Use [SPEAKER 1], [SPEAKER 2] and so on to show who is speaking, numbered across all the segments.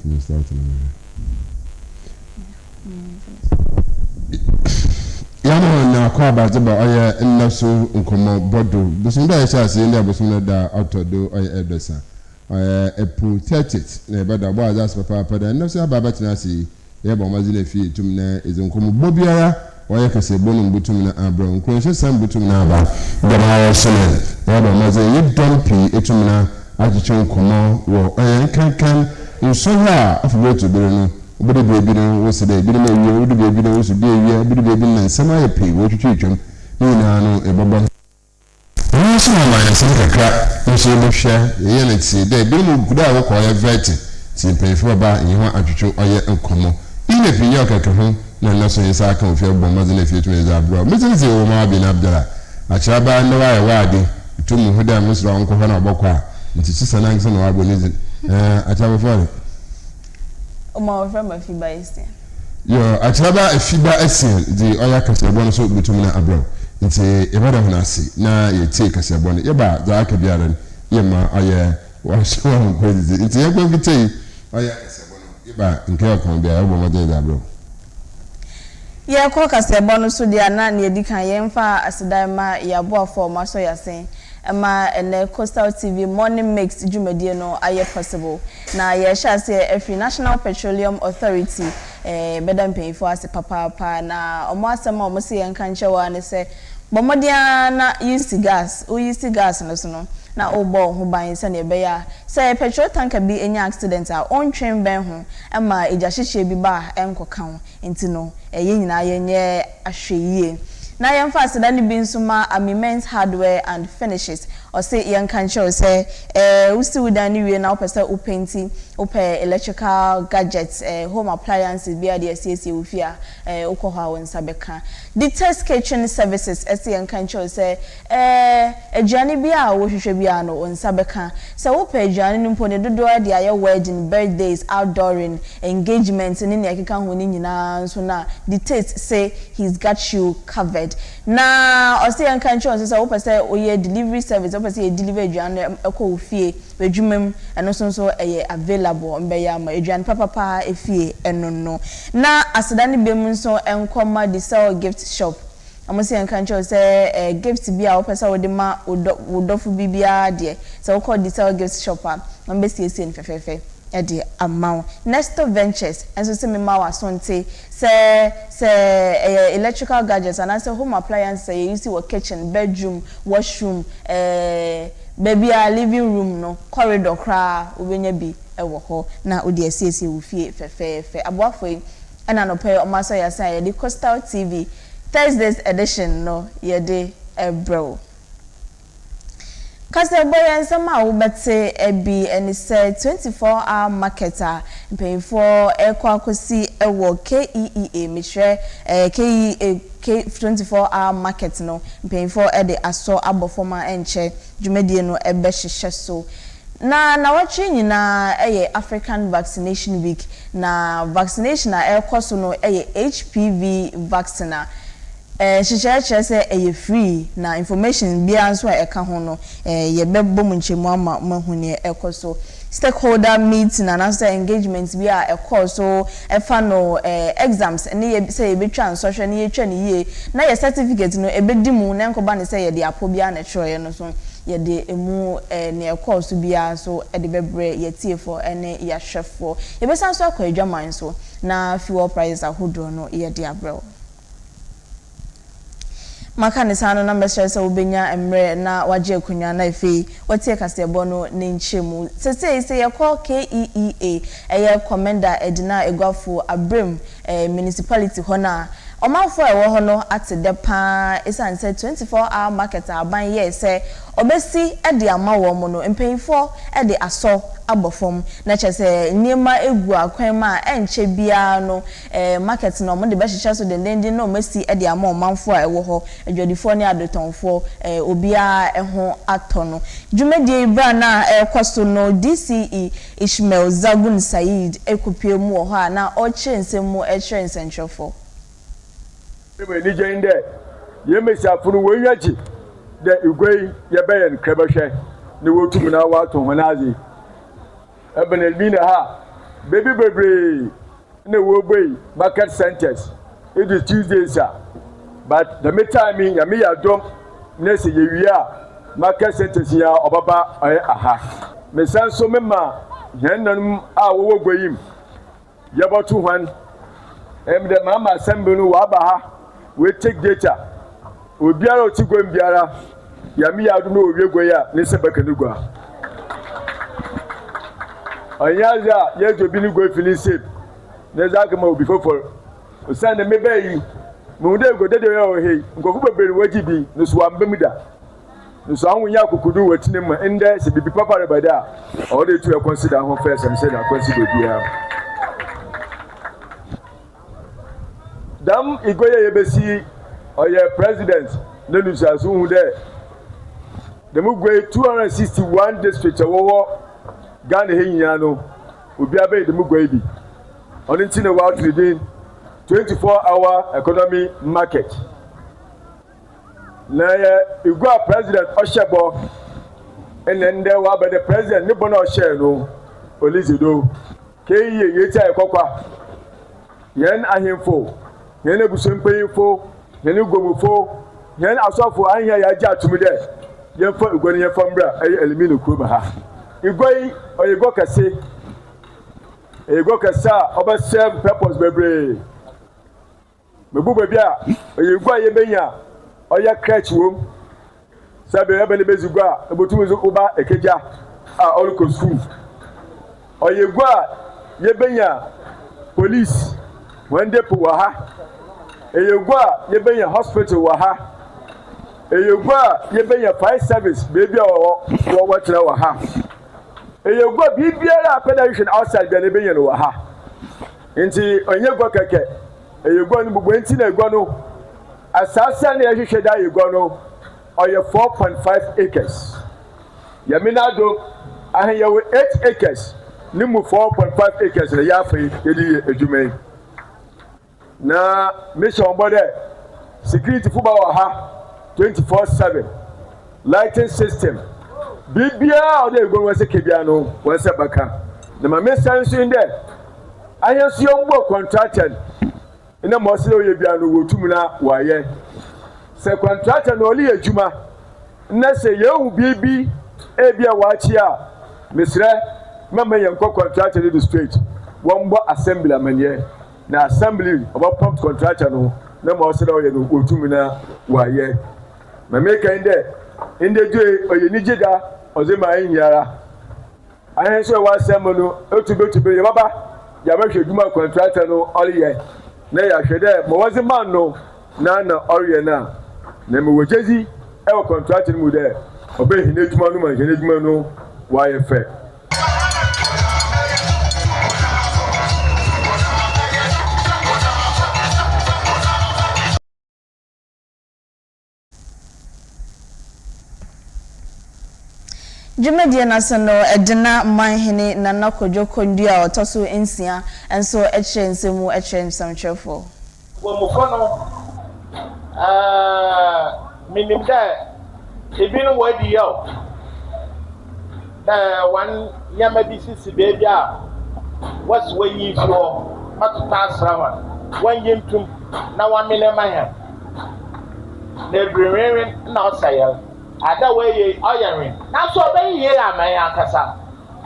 [SPEAKER 1] if you start Yama na kwa bazaba oye nnaso nkomo bodo busun da yasa se nda busun da autodo oye edesa oye epu tetit na bada bo azas papa da nnaso ababa tina si ye bo mazile fi tum na ezenkomo bobiara oye kase bonum butum na abro nkonse sam butum na aba da ma sele ye bo mazile ye dompi etum na ajiche nkomo wo oye kankan nso ha afbo to bere no obodo bebi no wo se dey bi na ewie obodo bebi no wo se dey ewie obodo bebi na nsema ye pay wo twetwetwem na no ebobo wo se ma ya sem kakra nso bo hwe ye na ti dey bi mo guda wo ko ye vet ti pefo ba ye ho atwetwe oye nkomo ine pinyo kakra ho na naso ye sa kan ofie bo mazile fie tu eza bro metinze wo ma bi na abdara achira ba no wa ye wade tu mu hoda musra nko ho na obokwa nti sisa na nso na wa bo ni achira bo fare
[SPEAKER 2] OMAR from AFIBA ESSIEN.
[SPEAKER 1] Yo, achaba AFIBA ESSIEN the oya kasebon so bitum na abro. Nti ebada ho nasi na ye take kasebon. Ye ba za aka biara ye ma oya wa so ho kwezi. Nti ye gbe gite oya kasebon. Ye ba nke akon bia obo mo de abro.
[SPEAKER 2] Ye ko kasebon so dia na na edikan ye mfa asedan ma ya bo afọ ma so yasen. Ema ene Coastal TV morning mix dwumadie no aye possible na ye sha se every National Petroleum Authority bedam payfo ase papa na omo asema omo se yan kan chewa ne se bomodia na use gas no so no na obo ho ban se na ebe ya se petrol tanker bi enya accident a on train ben ho ema eja hyehye bi ba enkoka ho enti no ye nyina ye nye ahweyie na yemfa aseda ni bi nsuma Amiments Hardware and Finishes or say yan kan show say usi udani we na opese upenti ope electrical gadgets home appliances bi ade CSC ufia ukoha wonsa beka the test kitchen services yan kan show say aduane bi a wo hwehwe bi a no wonsa beka say ope aduane no mpo ne dodo ade aye wedding birthdays outdooring engagement ni ne akeka ho ni nyina nso na the test say he's got you covered na o say yan kan show say opese oye delivery service opese deliver aduane ekọ ofie adwumam eno so available mbeya ma aduane papa efie eno no na asedane bem nso enkoma the sell gift shop amosi enkancho say gift bia opesa wo de ma wodofu bibia de say wo call the sell gift shop a mbesi ESSIEN fefefe e de amount next ventures enso se me ma wasonte say electrical gadgets and say home appliances you see what kitchen bedroom washroom baby a living room no corridor kra obenya bi ewo ho na odi asiesie wo fie fefefe aboafo ena no pay omaso ya say the Coastal TV Thursday's edition no ye de ebro Kaseboya nsema wo bete ebi eni say 24-hour marketer mpayfo ekwa akosi ewo KEEA mehwe KEEA 24-hour market no mpayfo e de aso abofoma enche dwumadie no ebe hyehyɛ so na watchi nyina eye African Vaccination Week na vaccination na ekoso no eye HPV vaccine hyehyɛ say eye free na information bia nso eka ho no ye bebbo munchemu ama mahune ekoso stakeholder meeting and answer engagement we are a course so efa no exams and ye say betwa nsɔhwɛ ne ye twa ne ye na ye certificate no ebedi mu na nkoba ne say ye de apobia na twerɛ no so ye de emu ne course bia so e de bebre ye tiefo ene ye hwɛfo ye besan so akɔ adwaman so na fuel prices ahodo no ye de abrɛw maka ne sano na mbɛhyɛ sɛ wobenya emre na wagye akunya na efe wɔtie kasebo no ne nkyemu sese yɛkɔ KEEA ɛyɛ commander Edina Egwafo Abrem municipality hɔ na Omanfo ewo ho no ate de pa esan say 24-hour market aban ye say obesi e de ama wo mo no mpanyfo e de aso abofom na che say niema egu akwan ma enche bia no market no mo de be hyehyɛ so de no mesi e de ama omanfo ewo ho adwadifo ne adotonfo obia e ho ato no dwumedie bra na ekoso no DCE Ishmael Zagun Said ekopie mu ho a na o kyensem mu e kyerɛ nsɛnhwɛfo
[SPEAKER 3] we ni jende ye mesafunu we yachi de igwe ye bayen krebahwe ne wotum na wato honazi ebenelbi na ha baby bebre na wo boy market centers it is Tuesdays but the meantime ya me ya dom na se ye wia market centers ya obaba aha me san so me ma yananum a wo goyim ya botu hwan the mama assembly no wa ba ha we take data obiara oti gwam biara ya me ya do no owie goya ne se bakanugwa anyaza ye jobi ni go feel safe ne za ka ma obi foforo o san ne me bayi mo de go de yo he nkofu bebere waji bi no so ambam da no so anwo nya kokudu watine ma ende se bibi papa rebada o de to consider ho first and say na consider bia dam igoye yebesi oye president ne nu shasu hu de dem go 261 district wo Ghana henyia no obi abai dem go bi on nti na wa trading 24-hour economy market na igwa president oshebo enende wa ba the president ni bona oshe no olizido keye yeta ekokwa yen ahemfo yen ebusompeyifo yen gomufo yen asofo ahia ya ja tumide yen fa igwani yen fa mbra ay elimino kuba ha igwai oyego kase ego kasa oba serve purpose bebre mebu bebia oyegwa yebenya oya crutch wom sabe ebele bezugwa ebotumu zuba ekeja a oluko school oyegwa yebenya police wende po waha eyegwa yebenya hospital waha eyegwa yebenya fire service bebia wo watira waha eyegwa bibiara apedation outside the nebenya no waha nti onyegwa keke eyegwa no bubu nti na egwa no asasa na yehwehwe da egwa no oye 4.5 acres yamina do aheyewo 8 acres nimu 4.5 acres na yafe yedi edwumai na mission bode security fuba waha 24/7 lighting system bibia o de egwa wase kebia no wase baka na ma mesanso inde ayenso yombo contractor ina mo se oye bia no wotum na waye se contractor no oli adwuma na se yehu bibi e bia waachi a mesre mama yenko contractor dey straight wombo assembly amanye na assembly oba pump contractor no na mo se oye no wotum na waye ma meka inde due oye ni jida oze ma yinyara ayenso wa assembly no otubetube ye baba ya ba hweduma contractor no oliye na ya hwede mo wazi man no na oriye na me wojezi e wo contract ni mu de obe hine djuma no ma hine djuma no wa ye fe
[SPEAKER 2] Jumedie nasono edina manhene nana kodjoko ndia otoso ensia enso ensemu nsamchefo
[SPEAKER 4] wo mufono minimda ebinu wadi yo wan yama bisisi baby a was when you for matuta srawa wan yintum na wan mele maha na brewing na osayel ada way oyarin na so be ye amaya kasa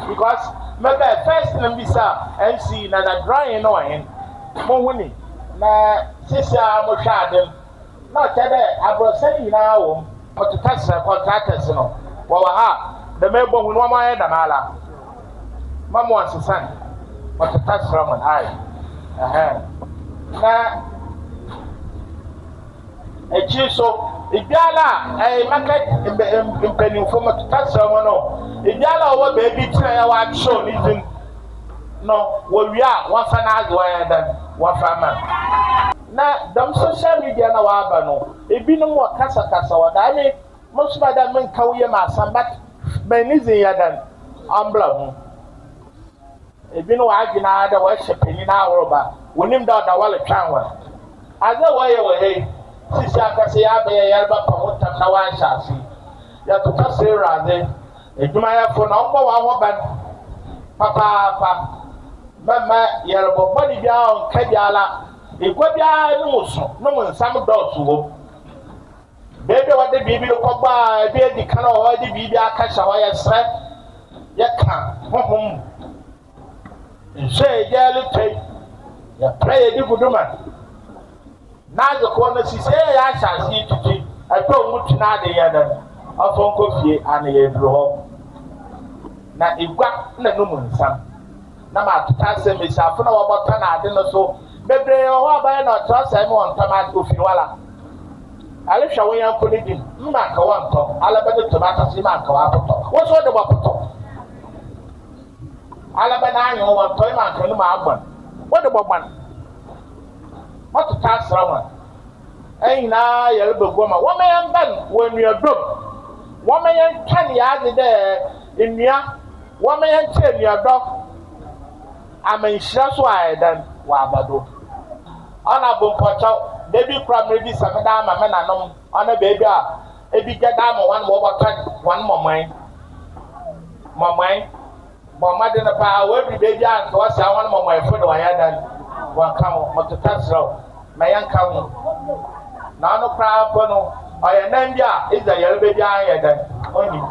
[SPEAKER 4] because maybe first nambisa MC na na drawing no hen mo huni na sisa mo hwadem na tede abrosani na wo mototasa contractors no wa ha the mebo hunu ma ya damala mamo ansesan mototasa ramon ai na echiso idiala market impenifo mototasa ramon no idiala owo baby tira ya wa show nizin no wo wia wa fa na agwa ya dan wa fa man na dam social media na wa aba no ebinum wa kasa wa da me musba da men kawye ma sambat benizin ya dan ambla hu ebinu wa agina da wa shepeni na awroba wonim da wale twanwa aza wa ye wa hey sisi akase ya be ya ba pa mutam na wa shafi ya to kase raze eduma ya fo na ogbo wa ho ban papa mama yerbo body bia on kadiala egwa bia no so no mo nsam dot wo bebe wade bibi ko ba be di kana o wade bibi aka shawa ya sre ya ka hohom nse jelu tay ya pray di guduma na zo ko na si se ya sha si tuti ato mutu na de ya dan afon ko fie ana ye dro ho na egwa na no mo nsam na ma tuta se me sha fo na wo bota na ade no so bebre ho abaye na to sa me won tama ofin wala ale hwa wo yan ko ni dim ma ka wa nto ala be de tomato si ma ka wa poto wo so de wa poto ala be na anyo wa nto ma ka no ma agbon wo de bogban mo tuta sra wa ayin na ye le begwo ma wo me yan ban wo nua dom wo me yan kan ya de de nnua wo me yan che nua do amanhira so aedan wa abado ona bo pocho baby primary bi sameda ma me nanom ona baby a ebi gada mo wan mo botan wan momai mama de na pa we bi baby an to sa wan momai fo do ya dan wa kan mo to tasro ma yan kan na no pra po no oya nan bia iza yel baby an ya dan oni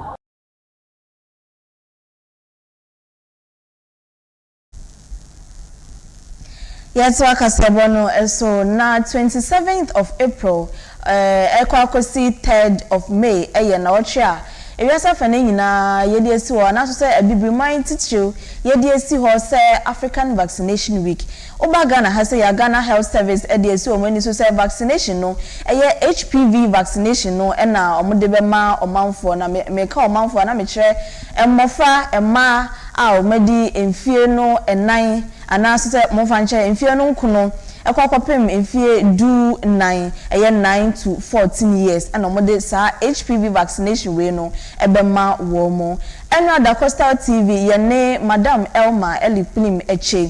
[SPEAKER 2] Yes, Wakasebono, so na 27th of April, Ekwakosi 3rd of May, na ochia. Ewasa fane nyina yedi esi ho na so say abibri mind teacher yedi esi ho say African Vaccination Week. Oba Ghana ha say ya Ghana Health Service edi esi o mani so say vaccination no HPV vaccination no na omode be ma omanfo na me ka omanfo na me kire emmofra emma a omedi emfie no enan ana so say mofa nche emfie no nkuno ekwakopem emfie du 9 9 to 14 years and omode sa HPV vaccination we no ebema wo mo eno da Coastal TV yene Madam Elma Eliplim Eche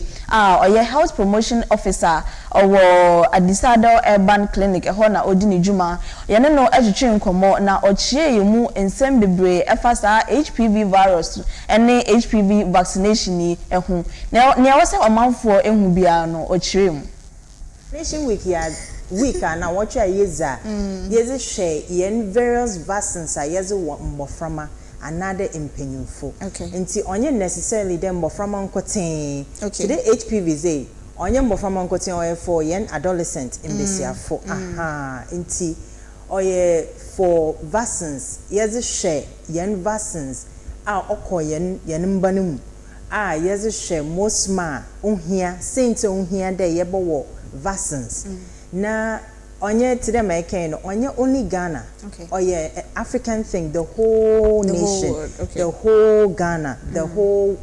[SPEAKER 2] oye health promotion officer owo Adisado Urban Clinic ho na odini juma yene no etwetwe nkomo na ochie yemu ensem bebre efasa HPV virus ene HPV vaccination ni ehu ne wose omanfo ehu bia no ochire mu
[SPEAKER 5] Nation week na watch a yeza yeze share yen various vaccines a yeze mboframa another impenyufo nti onye necessarily dem mboframa nkoten today HPV say onye mboframa nkoten oye for yen adolescent imbesiafo nti oye for vaccines yeze share yen vaccines a okọ yen mbanum a yeze share most ma ohia saint ohia de yebo vaccines na onye today my kind onye only Ghana or yeah African thing the whole nation the whole Ghana the whole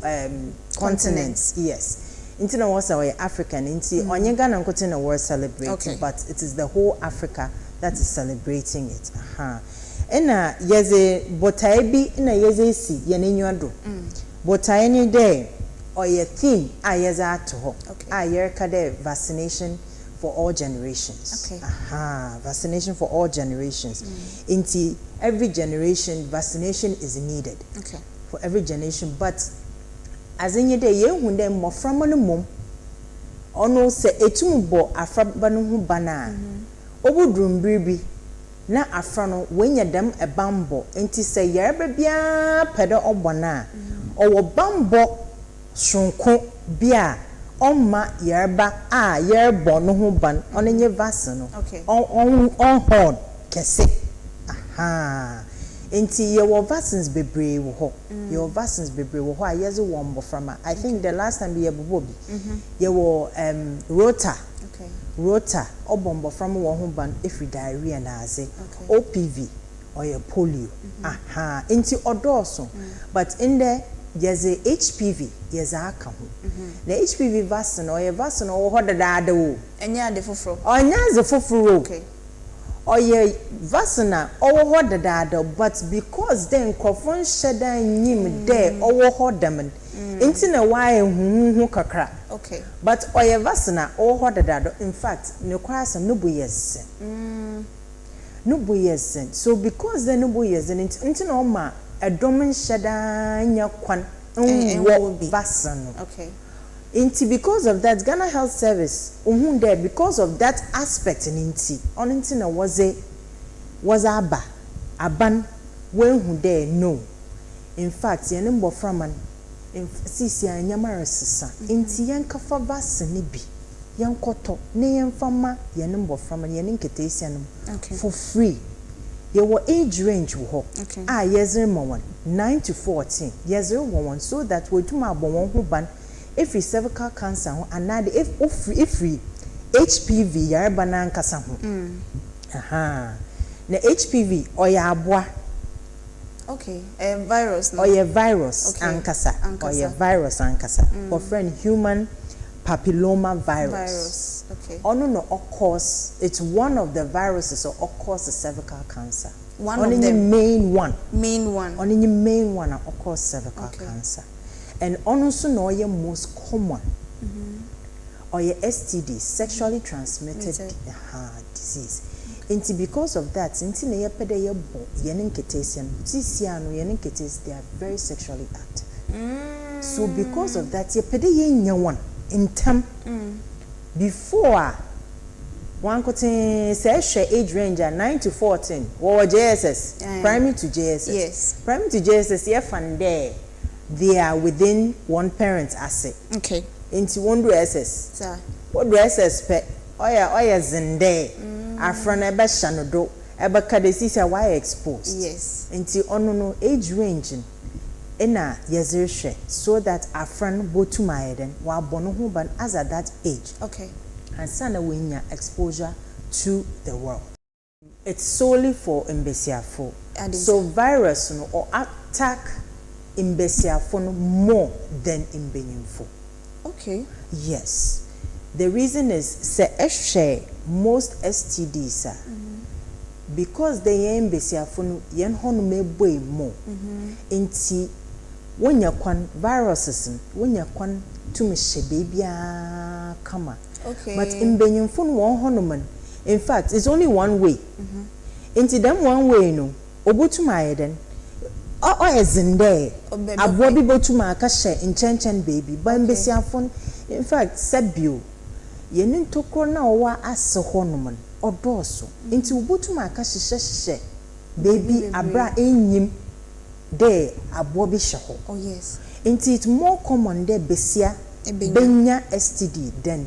[SPEAKER 5] continent yes into no was our African into onye Ghana nkote na world celebrating but it is the whole Africa that is celebrating it ena yeze botai bi na yeze si ye nenwado botai ni there or your theme ayazato ayerka vaccination for all generations. Vaccination for all generations. Into every generation vaccination is needed. For every generation but as in your day ye hunde mo from no mum ono se etumbo afraba no hu bana obudrum bribi na afra no wenya dem e bambo enti se yerba bia pedo obona owo bambo shunko bia Oma yerba yerbo no hu ban onenye vaccine no on hold kese enti ye wo vaccines bebre wo ho ye wo vaccines bebre wo ho a yeze wo mbo from I think the last time ye bobo bi ye wo rota obombo from wo hu ban if diarrhea na aze OPV or your polio enti odoso but in there yeze HPV yeze aka ho na HPV vaccine or your vaccine or ho dada wo
[SPEAKER 2] enya de foforo
[SPEAKER 5] onya ze foforo or your vaccine or ho dada but because then crofon sheda nyim there or ho dem inti na why hu kakra but or your vaccine or ho dada in fact no kwasa no bo yes no bo yes so because then no bo yes inti na ma a domin shada nya kwan vaccine Inti because of that Ghana Health Service there because of that aspect in inti on inti na was aban when who there no in fact yen mbofra man sisi anyama resesa inti yen kafa vaccine bi yen koto ne yen fama yen mbofra man yen nketesi for free ye wo age range wo yezre mo 9 to 14 yezre wo so that we tuma abon won ho ban if cervical cancer ho anade if HPV yareba na nkasa ho na HPV oya aboa
[SPEAKER 2] virus no
[SPEAKER 5] oya virus ankasa oya virus ankasa for friend human papilloma virus ono no occurs it's one of the viruses or occurs the cervical cancer
[SPEAKER 2] one of the
[SPEAKER 5] main one
[SPEAKER 2] only
[SPEAKER 5] main one occurs cervical cancer. And also no most common or your STD, sexually transmitted disease. And because of that, since they are very sexually active. So because of that, you one in time before one could say age range 9 to 14 or JSS, primary to JSS.
[SPEAKER 2] Yes.
[SPEAKER 5] Primary to JSS, there. They are within one parent's asset.
[SPEAKER 2] Okay.
[SPEAKER 5] Into one do SS.
[SPEAKER 2] Sir.
[SPEAKER 5] What do SS pet? Oya zende. Afran eba shanodo. Eba kadesisa why exposed.
[SPEAKER 2] Yes.
[SPEAKER 5] Into no age ranging. Ena yezirshe so that afran botu maeden wa bono huban as at that age.
[SPEAKER 2] Okay.
[SPEAKER 5] And sana winya exposure to the world. It's solely for imbesiafo. So virus no or attack imbesiafo more than imbenyinfo.
[SPEAKER 2] Okay.
[SPEAKER 5] Yes. The reason is say most STDs are because they imbesiafo yen hono meboy more. Inti when you kwan viruses when you kwan to me baby kama.
[SPEAKER 2] Okay.
[SPEAKER 5] But imbenyinfo no hono man. In fact, it's only one way. Inti them one way no obotumaye den ezinde abwo bi botuma aka hye inchenchen baby ba mbesiafo in fact sabio yeni ntokro na owa ase honom odoso inti obotuma aka hye baby abra enyim de abwo bi hye ho.
[SPEAKER 2] Oh yes.
[SPEAKER 5] Inti it's more common there besia benya STD than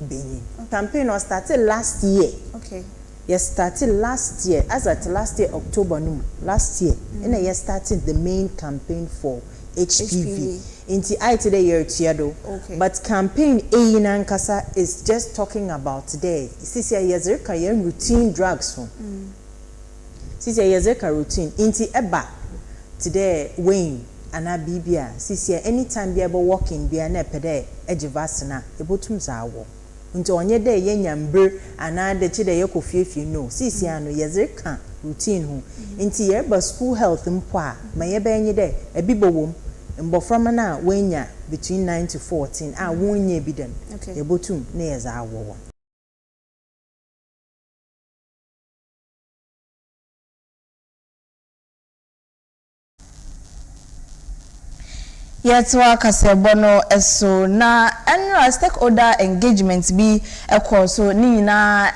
[SPEAKER 5] benyin. Campaign was started last year.
[SPEAKER 2] Okay.
[SPEAKER 5] Yes, started last year, as at last year, October, last year. And I started the main campaign for HPV. Into I today year tiado.
[SPEAKER 2] Okay.
[SPEAKER 5] But campaign A in Ankasa is just talking about today. This year's routine drugs. This year's routine. Into Eba today Wayne and Abibia. This year anytime be able walking be an epede edgevasana, ebotum zawo. Into onye day yenyambre anade chide yeko fie no sisi ano yezeka routine ho into yeba school health mpoa ma yeba enye day ebibo wom mboframa na wenya between 9 to 14 a wonye bidem yebotum na yeza awo.
[SPEAKER 2] Yetwa kasebono eso na annual stakeholder engagement bi so ni na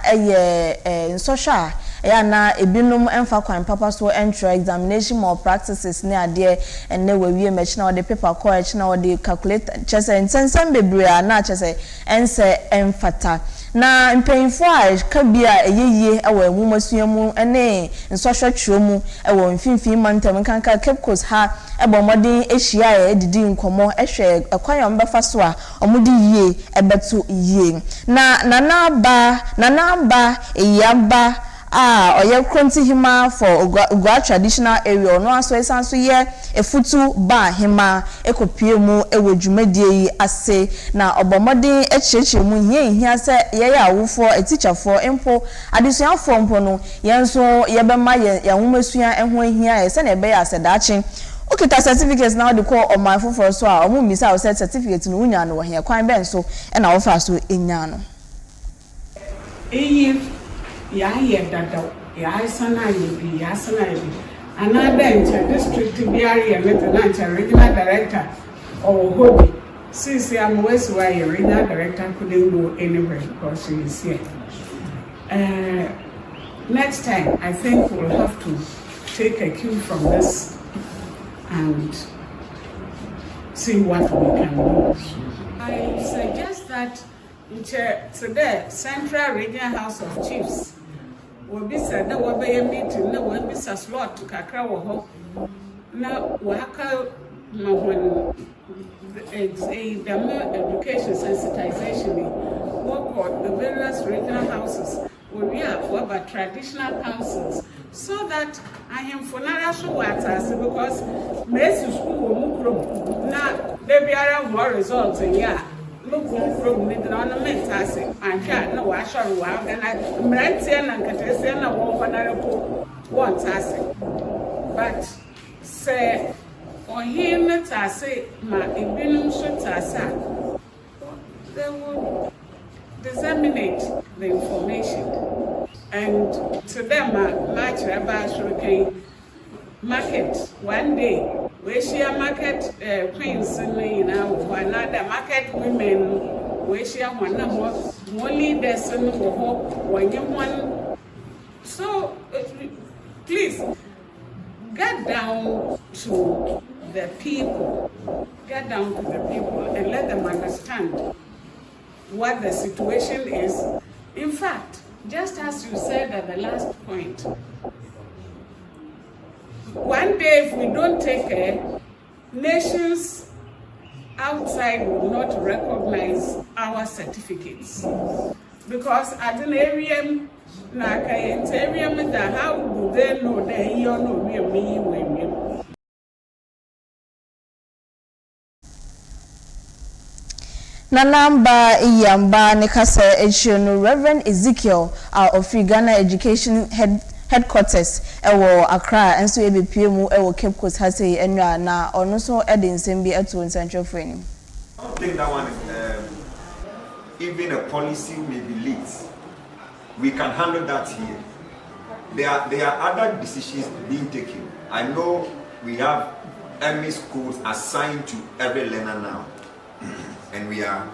[SPEAKER 2] social ya na ebinum emfa kwan papa so entry examination more practices ne ade enne wawie match na the paper call na the calculate chese nsensem bebre na chese ense emfata na mpanyinfo a ka bia eyeye ewo emumasuamu ene nsosho twuomu ewo mfimfin mantem kanka Cape Coast ha ebomodin ehia edidi nkomo ehwe ekwan befa so a omudi yie ebeto yie na nanaba eyaba oye kronti hima for Ogwa traditional area no aso esanso ye efutu ba hima ekopie mu ewo dwumadie yi ase na obomodin echiche mu hia se ye ya awufo etichafo empo adesuafo mpo no yenso yebema ye nwumasua eho hia ye se na ebe ya sedachi okita certificates now the call OMAR for so a omu misa o certificate no unya no hia kwan ben so e na wo fa so enya no
[SPEAKER 6] ya dada ya sana yebi another district biari ya regional director or hobby Since I'm West Wire, regional director couldn't go anywhere because she is here. Next time, I think we'll have to take a cue from this and see what we can do. I suggest that today, Central Regional House of Chiefs will be said that we'll be a meeting, there will be a slot to Kakra. Now, when it's a education sensitization, work on the various regional houses will be about traditional councils so that I am for national waters because most school will move now they be around more results and yeah. Look from the ornament as it and can't no wash or wow and I Brantian and Catessian and one as but say on him I say my ibinum should they will disseminate the information and to them match about sugarcane market one day. We share market queens in another market women. We share one more leaders in when you want. So please get down to the people. Get down to the people and let them understand what the situation is. In fact, just as you said at the last point, one day, if we don't take care, nations outside will not recognize our certificates. Because at an area, how do they know that you know me?
[SPEAKER 2] Nanamba Iyamba Nekasa Echino Reverend Ezekiel of Ghana Education Headquarters ewo Accra enso ebepie mu ewo Cape Coast ha sei enwa na ono so ede nsem bi eto nsantrefo anim.
[SPEAKER 7] I don't think that one is even a policy may be late. We can handle that here. There are other decisions being taken. I know we have ME schools assigned to every learner now, and we are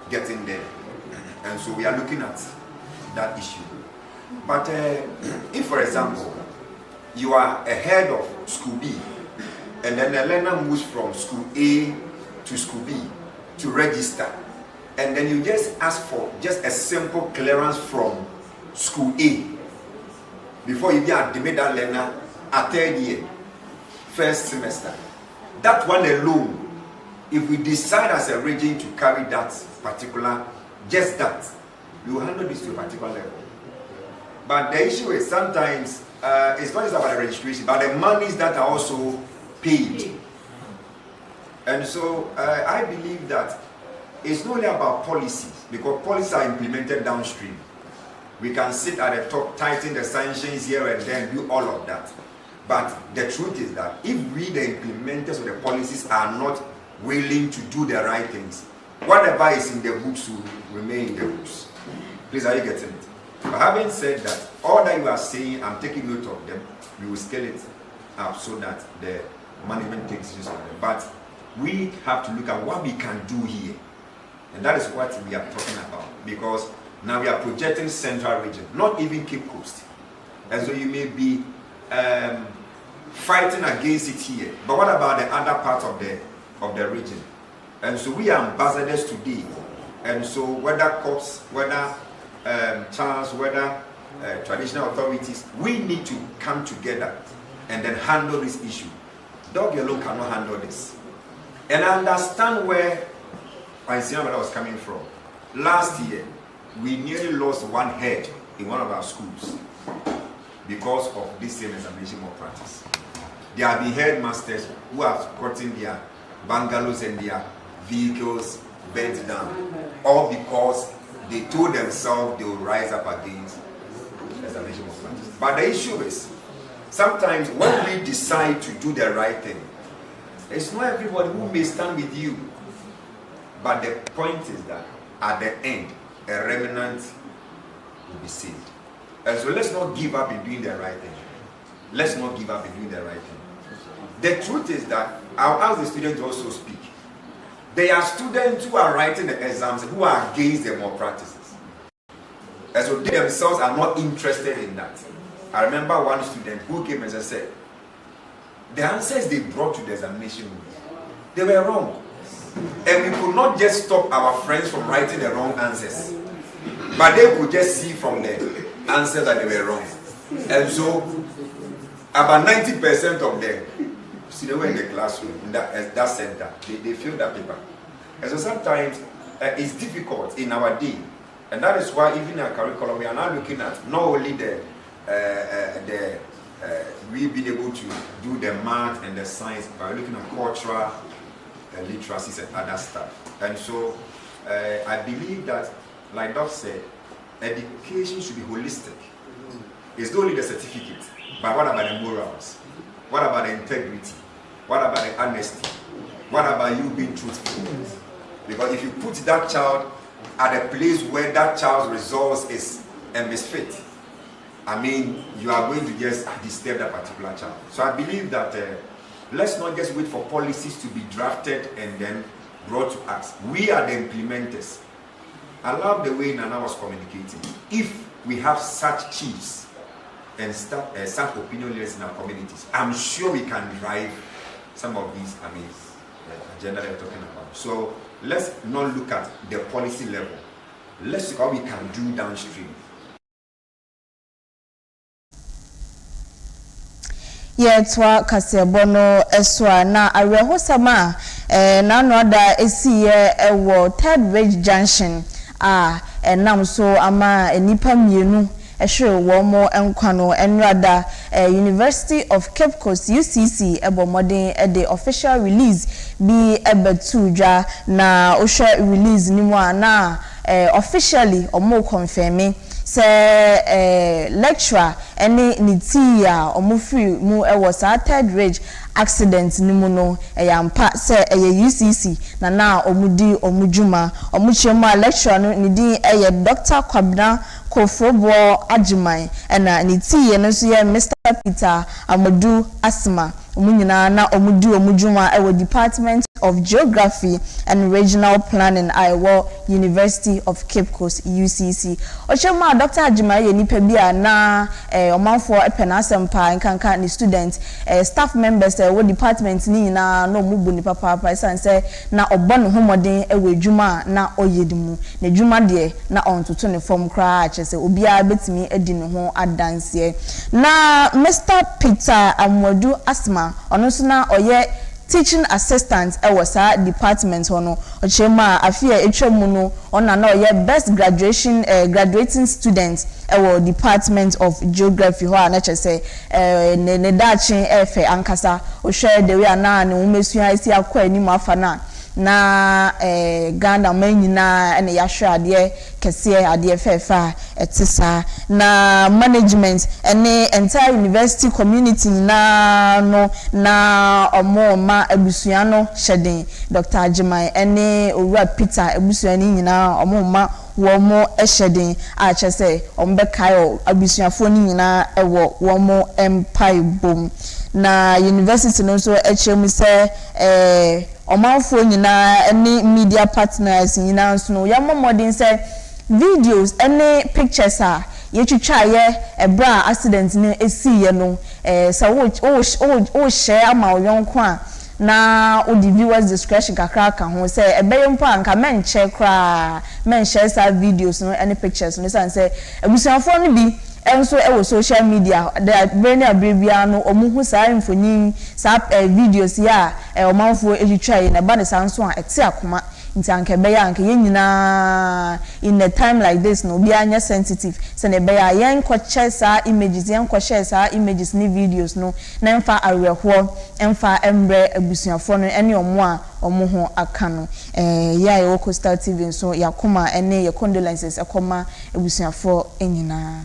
[SPEAKER 7] getting there. And so we are looking at that issue. But if, for example, you are a head of school B, and then the learner moves from school A to school B to register, and then you just ask for just a simple clearance from school A before you get admit that learner at third year, first semester. That one alone, if we decide as a region to carry that particular, just that, we will handle this to a particular level. But the issue is sometimes it's not just about the registration, but the monies that are also paid. And so I believe that it's not only about policies, because policies are implemented downstream. We can sit at the top, tighten the sanctions here and then, do all of that. But the truth is that if we, the implementers of the policies, are not willing to do the right things, whatever is in the books will remain in the books. Please, are you getting it? But having said that, all that you are saying, I'm taking note of them. We will scale it up so that the management takes use of them. But we have to look at what we can do here. And that is what we are talking about. Because now we are projecting Central Region, not even Cape Coast. And so you may be fighting against it here. But what about the other parts of the region? And so we are ambassadors today. And so whether cops, whether chance, whether traditional authorities, we need to come together and then handle this issue. Dog alone cannot handle this. And I understand where I was coming from. Last year, we nearly lost one head in one of our schools because of this same examination malpractice. There have been headmasters who have gotten their bungalows and their vehicles bent down, all because they told themselves they will rise up against examination malpractice. But the issue is, sometimes when we decide to do the right thing, it's not everybody who may stand with you. But the point is that at the end, a remnant will be saved. And so let's not give up in doing the right thing. Let's not give up in doing the right thing. The truth is that I'll ask the students to also speak. There are students who are writing the exams who are against the malpractices. And so they themselves are not interested in that. I remember one student who came and said, the answers they brought to the examination, they were wrong. And we could not just stop our friends from writing the wrong answers. But they could just see from the answers that they were wrong. And so, about 90% of them, see, they were in the classroom, in that center, they filled that paper. And so sometimes it's difficult in our day. And that is why even in our curriculum, we are now looking at not only we've been able to do the math and the science, but we're looking at cultural literacies and other stuff. And so I believe that, like Doc said, education should be holistic. It's not only the certificate, but what about the morals? What about the integrity? What about the honesty? What about you being truthful? Because if you put that child at a place where that child's resource is a misfit, I mean, you are going to just disturb that particular child. So I believe that let's not just wait for policies to be drafted and then brought to us. We are the implementers. I love the way Nana was communicating. If we have such chiefs and such opinion leaders in our communities, I'm sure we can drive some of these, agenda they're talking about. So let's not look at the policy level. Let's look at what we can do downstream.
[SPEAKER 2] Twa kasebono eswa na arehosama na no da esiye ewo Third Ridge Junction enam so ama enipa mienu ehwe wo mo enkwano enrada University of Cape Coast UCC ebomodin the official release bi ebetudwa na ohwe release ni mu na officially omo confirm say lecturer any nitia omufri mu ewo sa Third Ridge accident ni mu no yampa say UCC na omudi omujuma omuchema lecturer no ni din Dr. Kwabna Kofrobo Ajiman na nitie no so ye Mr. Peter Amadu Asma omunyina na omudi omujuma ewo Department of Geography and Regional Planning Iowa University of Cape Coast UCC. Ochema Dr. Ajiman ye nipa bia na omanfo epenasempa nkanka ni students staff members wo department ni na no mubu ni papa say na obon homodin ewo adwuma na oyedimu na adwuma de na ontoto ne form kra chese obia betimi edi ne ho adanse na Mr. Peter Amadu Asma ono so na oye teaching assistant sa department hono ochema afia etwamu no ona na oye best graduating student Department of Geography ho na chese ne dachi efe ankasa ohwe de we ana ne umesua isi akwa ani afa na Ghana manyina ene yahwe ade kese ade fefa etisa na management ene entire university community na omoma abusua no hyeden Dr. Ajiman ene owura Peter abusua ni nyina omoma womo hyeden a chese ombekayo abusuafo ni nyina ewo womo empire bom na university no so echem se omanfo nyina any media partners nyina so no yamomodin say videos any pictures yetwitwa ye ebra accident ni esiye no so share ama oyonko a na o the viewers discretion kakra ka ho say ebeyempo anka menche kra menshare sa videos no any pictures no say ebusuafo no bi enso ewo social media there many abribia no omuhu sa infoni sa videos ya omanfo etwitwa ye na ba ne sanso a ete akoma nti anka beya anka ye nyina in a time like this no bia anya sensitive se ne beya yen ko share images yen ko share images ni videos no na emfa awerho emfa embre abusuafo no ene omo a omo ho aka no ya ye Coastal TV so yakoma ene ye condolences akoma abusuafo enyina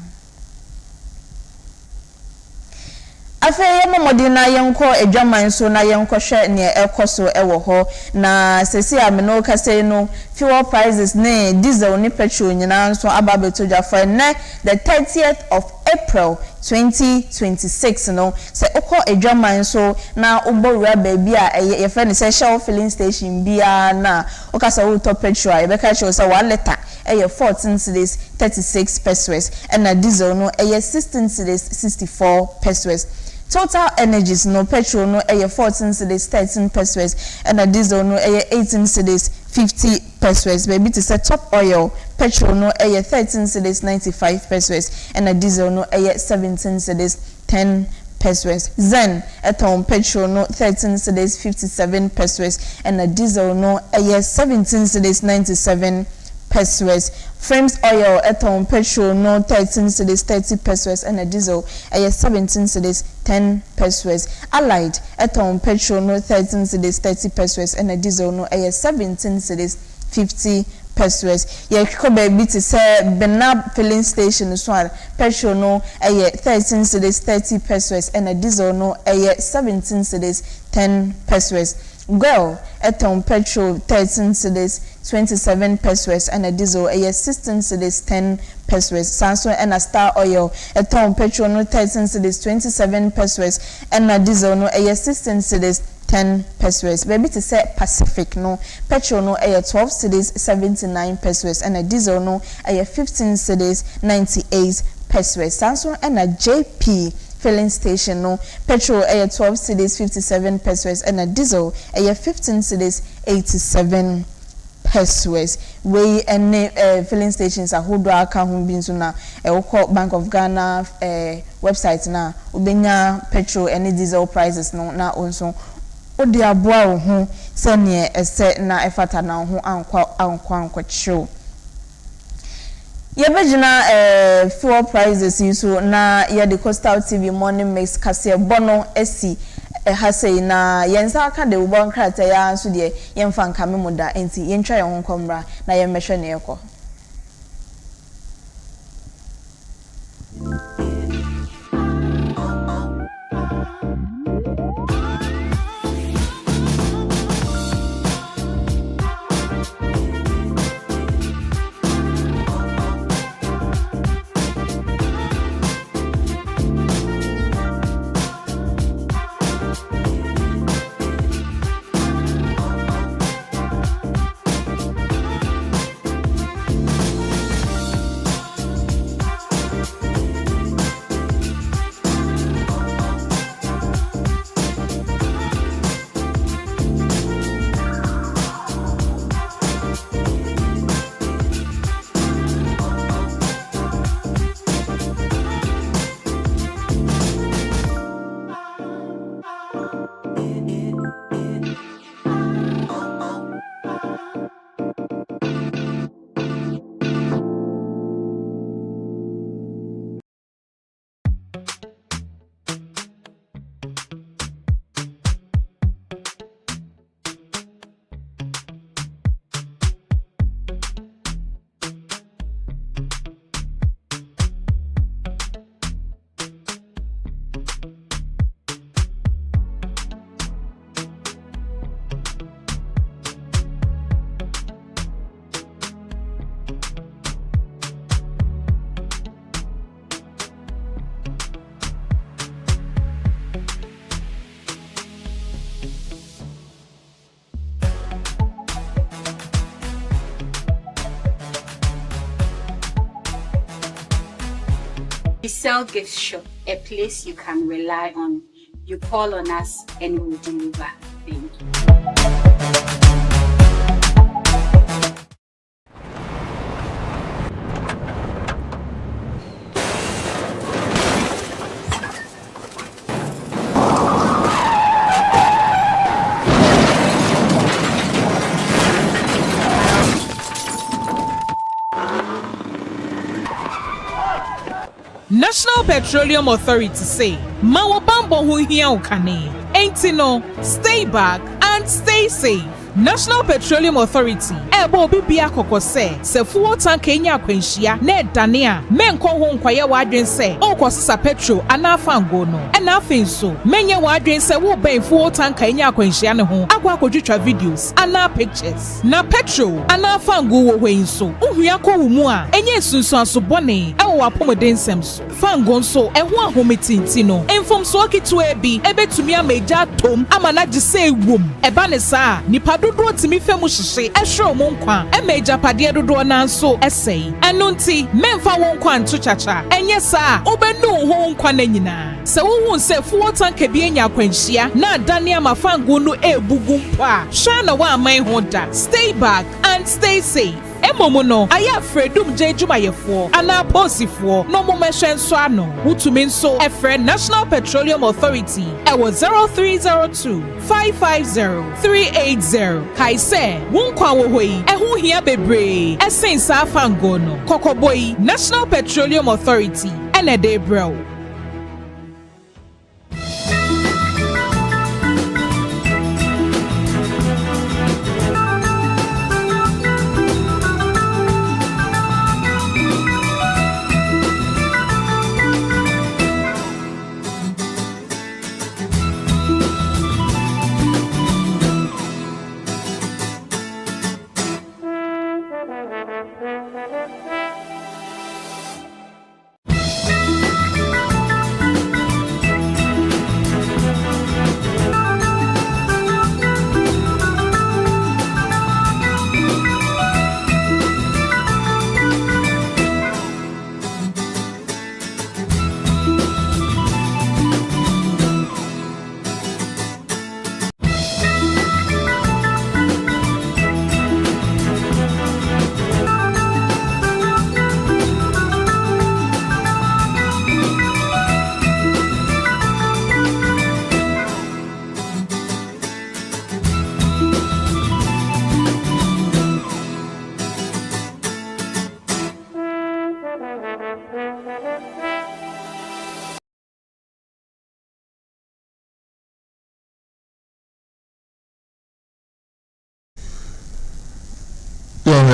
[SPEAKER 2] afeye momodina yenko edwaman so na yenko hwe ne ekoso ewo ho na sesi ameno kase no fuel prices ne diesel ne petrol nyina so ababeto jafo ne the 30th of April 2026 no se okọ adwaman so na ubowura baby a ye friend say Shell filling station bia na okasa wo top petrol e be ka che say 1 liter 14 cedis 36 pesos and na diesel no 16 cedis 64 pesos. Total energies no petrol no 14 cedis 13 pesos and a diesel no 18 cedis 50 pesos. Baby to say top oil petrol no 13 cedis 95 pesos and a diesel no 17 cedis 10 pesos. Zen eton petrol no 13 cedis 57 pesos and a diesel no 17 cedis 97 pesos. Frames oil eton petrol no 13 cedis 30 pesos and a diesel 17 cedis 10 pesos. Allied eton petrol no 13 cedis 30 pesos and a diesel no 17 cedis 50 pesos. Ye ko baby to say Benab filling station so petrol no 13 cedis 30 pesos and a diesel no 17 cedis 10 pesos. Girl eton petrol 13 cedis 27 pesos and a diesel 16 cedis 10 pesos. Sanso and a star oil eton petrol no 13 cedis 27 pesos and a diesel no 16 cedis 10 pesos. Baby to say Pacific no petrol no 12 cedis 79 pesos and a diesel no 15 cedis 98 pesos. Sanso and a JP filling station no petrol 12 cedis 57 pesos and a diesel 15 cedis 87 pesos. We any filling stations ahodo aka ho bi nso na Bank of Ghana website na ubenya petrol and diesel prices no na onso odi aboa wo ho sene ese na efata na ho ankwa show. Yebejina fuel prices so na ye the Coastal TV morning mix kase bono esi hasei na yensa aka de ubon krata ya nso de yemfa nkame muda enti yentwa ye ho nkomra na ye mehwe ne yekọ.
[SPEAKER 8] We sell gift shop, a place you can rely on. You call on us and we will deliver. Thank you.
[SPEAKER 9] National Petroleum Authority say, Mawa bambo hu hiya ukane. Ain't no, stay back and stay safe. National Petroleum Authority ebo obi bia kokose se fuel tank enya akwanhia na edane a menko ho nkwaye wadwen se okosesa petrol ana fango no na afin so menye wadwen se wo ben fuel tank enya akwanhia ne ho akwa kodwitwa videos ana pictures na petrol ana fango wo hwen so uhua ko wo mu a enye sunsun asobone ewo apomeden sem so fango so eho ahometinti no enfom so akitu ebi ebetumi ameja tom amana gise ewom eba ne saa nipa dodo timi femu hyehye ehwe mo nkwa emeja pade dodo na nso esei eno nti memfa wo nkwa nto chacha enye saa obenu ho nkwa na nyina se wo hu se fuel tank bi enya akwanhia na adane amafango no ebugu mpa hwa na wa aman ho da stay back and stay safe. Emomo no aya fredum jejumayefo ana posifo no momehwe nso ano utumi nso efre National Petroleum Authority ewo 0302 550 380 kaise wonkwa wo hoi ehu hia bebre esensa afango no kokoboi National Petroleum Authority ene de bro.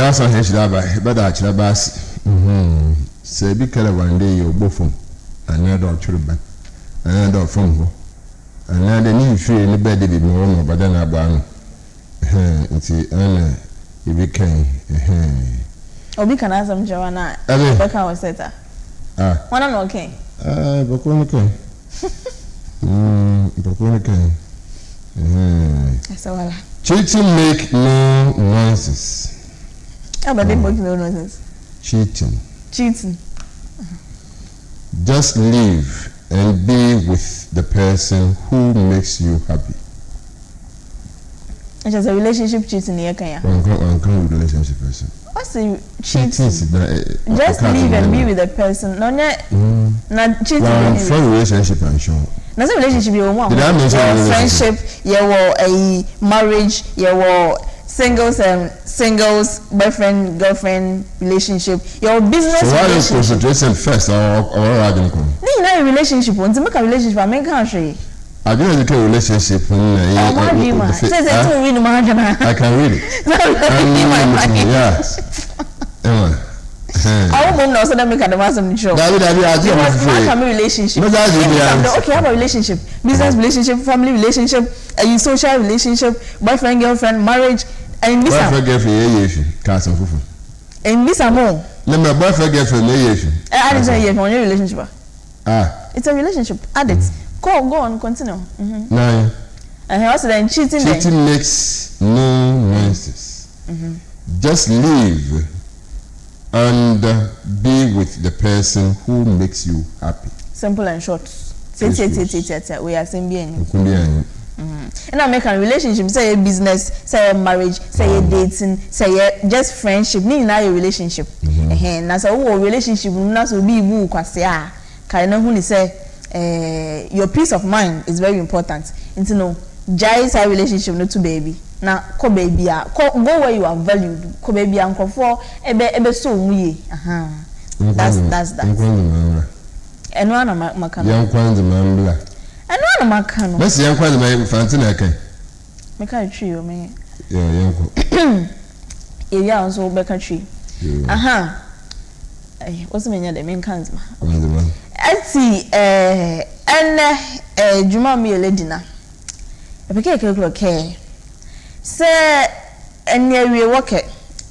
[SPEAKER 1] Asa heshiraba bada chirabasi se bi kala wande yo bofum another churban another phone another ni free ni bed bi mo no bada na ba no nti ana ibi kan
[SPEAKER 2] obi kana asam jawana baka waseta wana no okay
[SPEAKER 1] bako no kan bako no kan
[SPEAKER 2] asa wala
[SPEAKER 1] cheating make no nonsense.
[SPEAKER 2] How about they make no nonsense?
[SPEAKER 1] Cheating. Just live and be with the person who makes you happy.
[SPEAKER 2] It's just a relationship cheating here, can you?
[SPEAKER 1] One relationship person.
[SPEAKER 2] What's the cheating? Just live and be with the person. No, not cheating.
[SPEAKER 1] One for relationship and sure.
[SPEAKER 2] Not a relationship. You want friendship. You want a marriage. You want singles, boyfriend, girlfriend relationship, your business. So
[SPEAKER 1] why is concentration first or rather than
[SPEAKER 2] a relationship? Want to make a relationship? I make country.
[SPEAKER 1] I do not a relationship. I can read it. Yes.
[SPEAKER 2] I won't know so that make a massive show. That relationship. Okay, have a relationship, business relationship, family relationship, a social relationship, boyfriend, girlfriend, marriage. And this
[SPEAKER 1] boyfriend girlfriend cast and fufu.
[SPEAKER 2] And this more.
[SPEAKER 1] Let my boyfriend girlfriend
[SPEAKER 2] I didn't say yes on your relationship.
[SPEAKER 1] It's
[SPEAKER 2] a relationship. Add it. Go on, continue.
[SPEAKER 1] Nine.
[SPEAKER 2] And also then cheating.
[SPEAKER 1] Cheating makes no nonsense. Just live and be with the person who makes you happy.
[SPEAKER 2] Simple and short. We are saying bien. And I make a relationship, say a business, say a marriage, say a dating, say a just friendship. Need now a relationship. And as a relationship, not to be woo kwasya. Kind of who say your peace of mind is very important. And to know, Jai's a relationship not to baby. Now, ko baby, go where you are valued. Ko baby, uncle for ebe so we. That's that. And one of my
[SPEAKER 1] young
[SPEAKER 2] and one of my canoe.
[SPEAKER 1] Let's young quite my fancy.
[SPEAKER 2] Make a trio, me. Area also beka tree. Aha. What's the meaning of the main kanzma? Eti juma mi eledina. Epeke ke se enye wie woke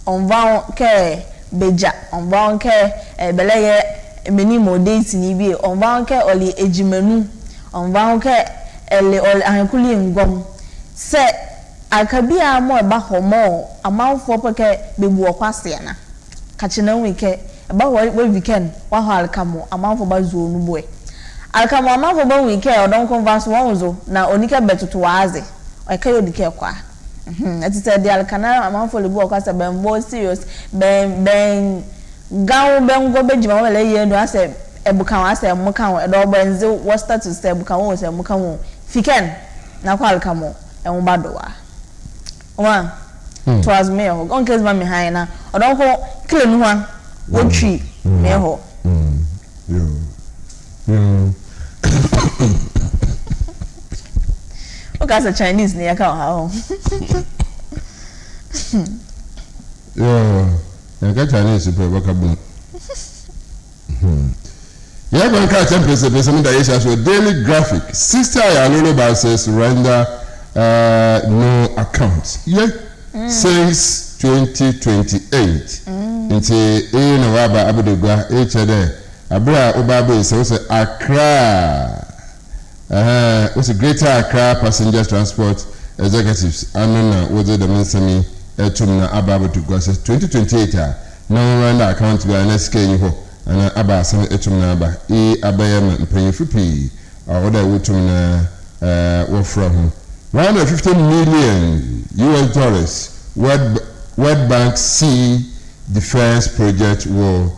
[SPEAKER 2] onva ke beja onva ke beleye meni modate ni bi onva ke oli ejimanu onva ke ele ol ankuli ngom se akabia mo eba homo amanfo peke bebu okwase na kachina wike eba we weekend wa ho alkamo amanfo bazuo nu boy alkamo amanfo ba wike odon converse wonzo na onike betutu waaze ekayo dike kwa ati se de alkana amanfo lebu okwase ben bo serious ben gawo ben go bejima wele ye ndo ase ebukan ase mukan edo benze wo status se ebukan wo se mukan wo fiken na kwa alkamo enwo badowa one twas me ho on case ma me han na odon ko kile nu ha wo twi me ho o ka sa Chinese ne ya ka ha ho
[SPEAKER 1] ya ka Chinese pe baka bu ya go ka temperature be some that is so daily graphic sister ya no ba says surrender no account since 2028 nti na wa ba abudugwa chede abra obabe say Accra was a Greater Accra Passenger Transport Executives anona woze the mensemi etumna ababudugwa says 2028 no run account by NSK ho ana aba sam etumna aba abayama mpanyifu pi oda wotumna wo from $150 million US World Bank C defense project will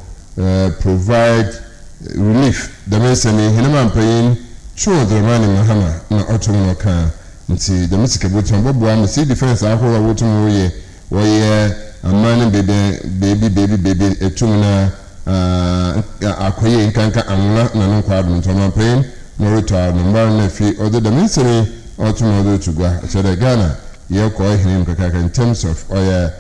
[SPEAKER 1] provide relief. The message hinama mpayin show the money mahama na otumo kan nti the message botum bobo am C defense ahoro wotum woye amane baby etum na akoye nkanka amla na no kwadu ntoma mpayin mo reto no na fi other the message otumo to gwa chere Ghana ye ko hinin kakaka in terms of oya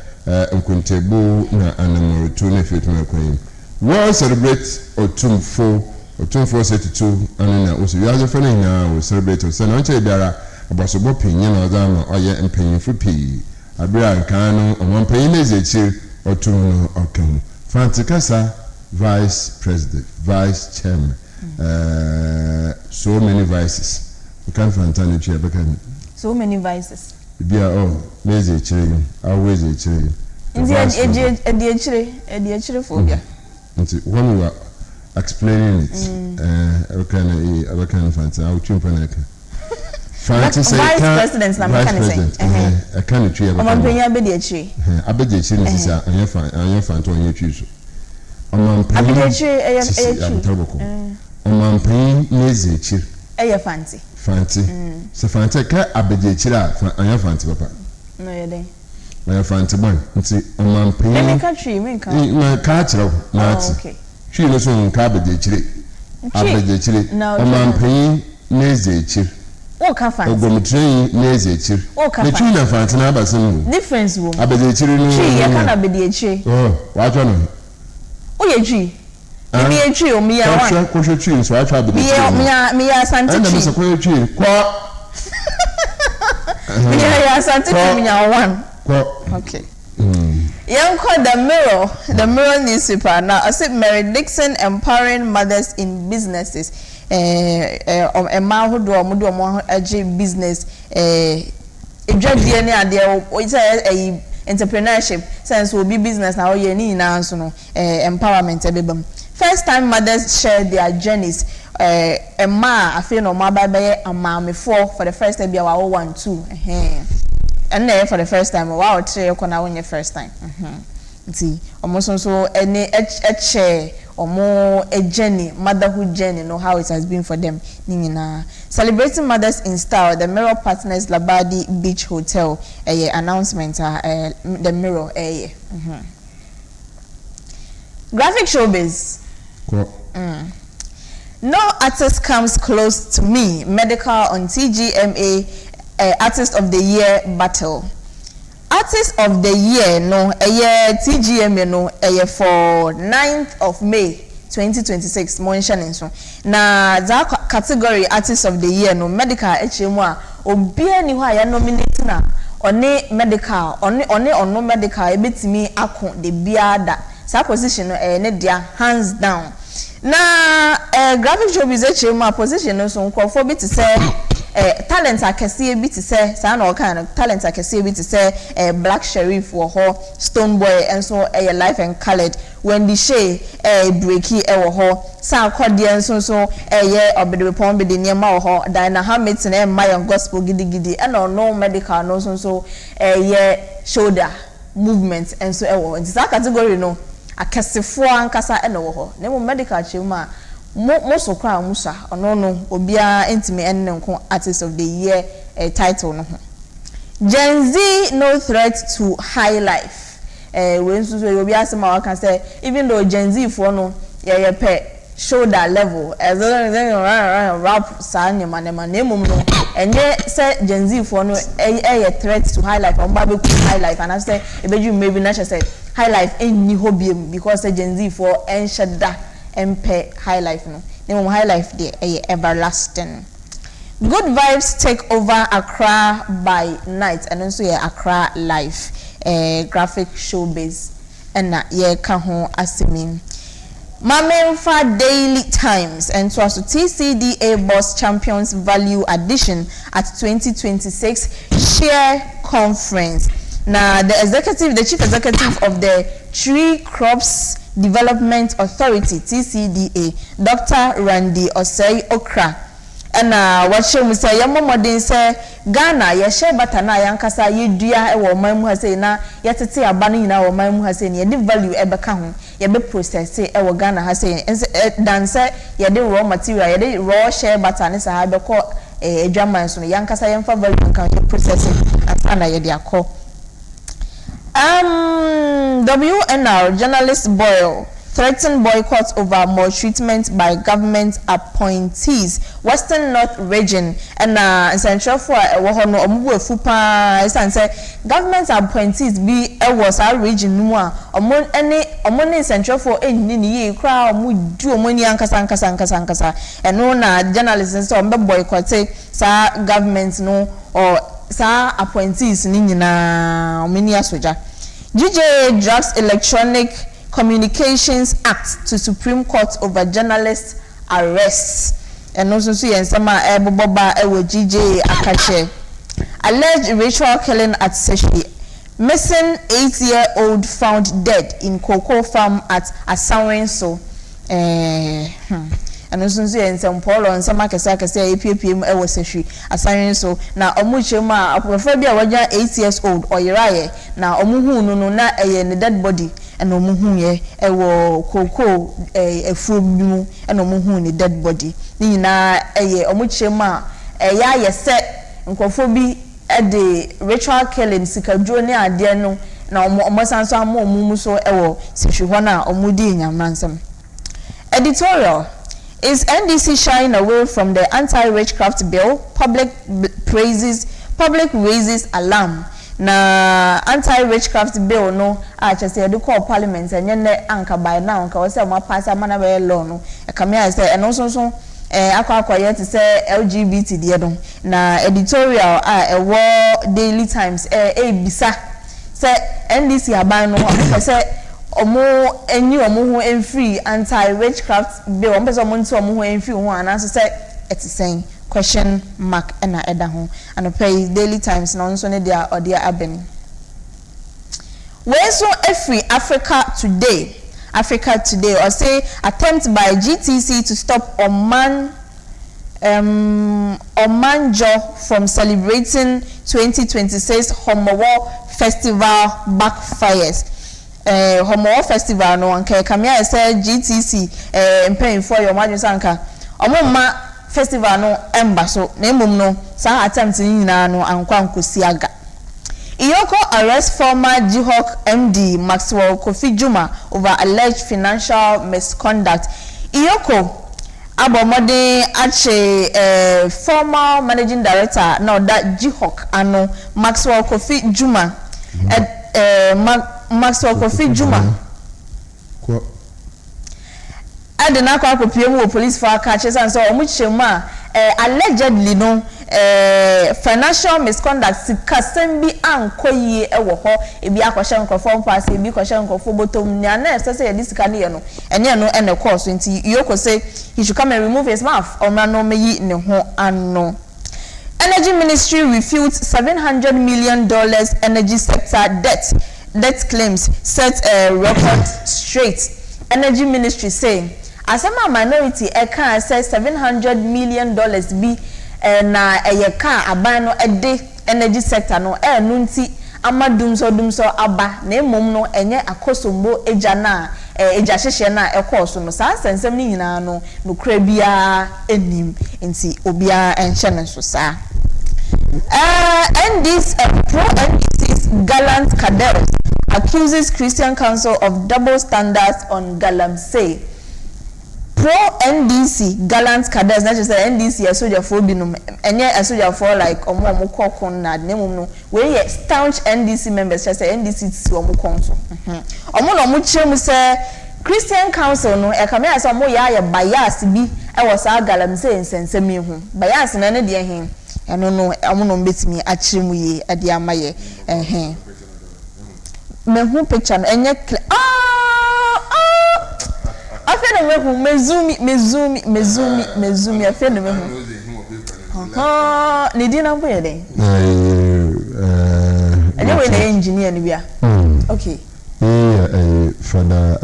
[SPEAKER 1] nkuntebu na anamorutu na fituma kwin we celebrate otumfo 32 anana oso yaje fene na we celebrate so na nche biara abosobo pinye na ozama oya mpanyinfu pi abira nkanu ompanyin ezechi otumu okan Frantikasa vice president vice chairman so many vices we can't find time to bekan
[SPEAKER 2] so many vices
[SPEAKER 1] bia meze chire always a chire
[SPEAKER 2] edi chire phobia
[SPEAKER 1] when we were explaining it I can fancy I will chimp na ka fancy say
[SPEAKER 2] vice president na me can say
[SPEAKER 1] I can try
[SPEAKER 2] omampenya abedi chire
[SPEAKER 1] abedi chire ni sisa anya fanto anya twi so omampenya
[SPEAKER 2] abedi chire
[SPEAKER 1] omampenya meze chire
[SPEAKER 2] fancy
[SPEAKER 1] so fancy ka abedi chire anya fancy papa
[SPEAKER 2] no ye dey
[SPEAKER 1] my fancy boy nti omampenya
[SPEAKER 2] me ka tree me ka
[SPEAKER 1] na ka chire na ati tree no so nka abedi chire omampenya meze chire
[SPEAKER 2] o ka fancy
[SPEAKER 1] ogomtrain meze chire the tree na fancy na abasin
[SPEAKER 2] difference wo
[SPEAKER 1] abedi chire no
[SPEAKER 2] tree ye kana abedi chire
[SPEAKER 1] wa twa no
[SPEAKER 2] o ye tree mi ye tree o mi ya one
[SPEAKER 1] ko tree so atwa abedi chire
[SPEAKER 2] mi ya santi tree
[SPEAKER 1] na me so ko tree kwa
[SPEAKER 2] mi ya santi tree mi ya one okay Young called the Mirror newspaper now. I said Mary Dixon empowering mothers in businesses. A man who do a business. A job DNA there. It's a entrepreneurship. Since will be business now. You need now so empowerment. First time mothers share their journeys. A ma I feel no ma by a ma for the first time be our 1 2. And then for the first time, wow, you can now win your first time. See, almost so any a chair or more a journey, motherhood journey, know how it has been for them. Celebrating mothers in style, the Mirror Partners Labadi Beach Hotel, announcement, the Mirror, Graphic showbiz. No artist comes close to me. Medical on TGMA. Artist of the Year battle. artist of the year no TGM no for 9th of May 2026 mentioning so na that category artist of the year no medical HMO a obia ni ho ya nominate na one medical ono medical ebetimi akon de biada sa position no ne dia hands down na graphic showbiz HMO position no so nkofo bi te say talent akese bi te say sa na kind of talent akese bi te say Black Sheriff wo ho Stone Boy enso life and colored when the shey breaky wo ho sa akode enso so obede pon be de niam wo ho Dina Hamilton Mayan gospel gidi no medical no so shoulder movement enso wo in that category no akesefo ankasa wo ho na medical chema most kra musa ono obia entime ennenko artist of the year title no ho Gen Z no threat to high life when so obia asema wa kan say even though Gen Z for no ye pe shoulder level as rap sa nyama na emum no enye say Gen Z for no threat to high life on babe high life and I say ebeju maybe na say high life enni hobiem because Gen Z for enshada MP high life no name high life there everlasting. Good vibes take over Accra by night and also Accra life graphic showbiz and na ka ho asemi Mamemfa Daily Times and so as TCDA Boss Champions Value Addition at 2026 Share Conference. Now the chief executive of the Tree Crops Development Authority TCDA, Dr. Randy Osei Okra. And what she will say, Yamodin say, Ghana, ye share batana yankasa, ye dua ewo mamu hase na yatete abani na wo mamu hase ni ye di value ebeka ho ye be process ewo Ghana hase dan say ye di raw material ye di raw share batana sa ha be ko adwaman so yankasa yemfa value kan ye process and ye di akọ. WNR journalist Boyle threatened boycott over maltreatment by government appointees Western North region and central for no omubu efupa say government appointees be was our region no omon central for enni ni ye kra omu du omoni ankasa and no na journalists so ombe boycott sa government no or sa appointees ni nyina omini asoja GJ Drugs Electronic Communications Act to Supreme Court over journalist arrests and also yensama boba ewo GJ akache alleged ritual killing at Seshi missing 8-year-old found dead in cocoa farm at Asawenso and also yensam Paul on sama kese APPM ewo Seshi Asawenso na omuchema aprofa bia waja 8 years old oyiraye na omuhu no na ne dead body and omuhu ye ewo koko efrom bimu and omuhu ni dead body ni na omuchema ya yese nkofo bi de ritual killing sikadwo ne ade no na omosanso amomu so ewo sehwe na omudi nyamransam. Editorial: Is NDC shying away from the anti-witchcraft bill? Public raises alarm. Na anti-witchcraft bill no just say do call parliament and yenne anka by now nka wose ma pass amana be law no e come say and also so akwa yet to say LGBT de don na editorial wo Daily Times bisa say NDC aban no say omo eni omo ho enfree anti-witchcraft bill omo pese omo nti omo ho enfree ho ana so say it's saying question mark ena eda ho and pay Daily Times na nso ne dia odia aben we so every Africa today or say attempt by GTC to stop Omanjo from celebrating 2026 Homowo Festival backfires. Homowo Festival no anka kamia say GTC paying for your margin sanka omoma festival no emba so na emum no sa attempt ni nyina no ankwa nkosi aga. Iyoko arrest former Jihawk MD Maxwell Kofi Juma over alleged financial misconduct. Iyoko abomode ache former managing director now that Jihawk ano Maxwell Kofi Juma Maxwell Kofi Juma adena kwa kopiem police for catches and so omuchema allegedly no financial misconduct kasembi ankoyi ewo ho ebi akwahye nkofo pass ebi kwahye nkofo botom nya na sese yedi sika ne no ene no ene course nti yoko say he should come and remove his mouth omra no meyi ne ho ano. Energy Ministry refutes $700 million energy sector debt claims set a record straight. Energy Ministry saying as a minority can say $700 million be na a car abano a day energy sector no nunti ama dumso aba na emom no enye akosombo ejana ejahehye na ekoso no sa sensem ni nyina no nokra bia enim nti obia enhye ne so sa ND's pro-NDC's gallant cadres accuses Christian Council of double standards on Galamsey. Pro-NDC gallant cadres, not just NDC a soldier for binum, and yet a soldier for like Omo Kokon nad name we staunch NDC members just say NDC to Omo Council. Omo Muchemu say Christian Council no e kame as omo ya bias bi e was a Galamsey nsensemi hu. Bias na ne de hin. Eno no amuno mbetimi achirimu ye ade amaye me hu picture no enye afi no me hu mezumi afi no me hu ne di na boye den anyway the engineer ni bia okay Father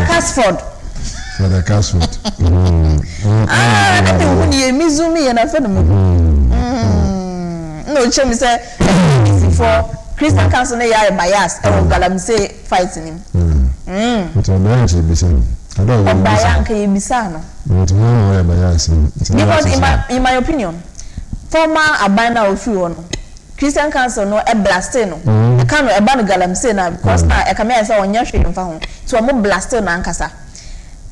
[SPEAKER 2] Casford that who ni mizumi na afi no me hu no chem say for Christian Council na ya bias e won Galamsey fighting him
[SPEAKER 1] but I don't bisa I don't
[SPEAKER 2] bias can bisa no
[SPEAKER 1] bias
[SPEAKER 2] because in my opinion former abana ofi no Christian Council no e blast no e kan no e ban Galamsey na because na e kame say onya hwe mfa ho so mo blast na ankasa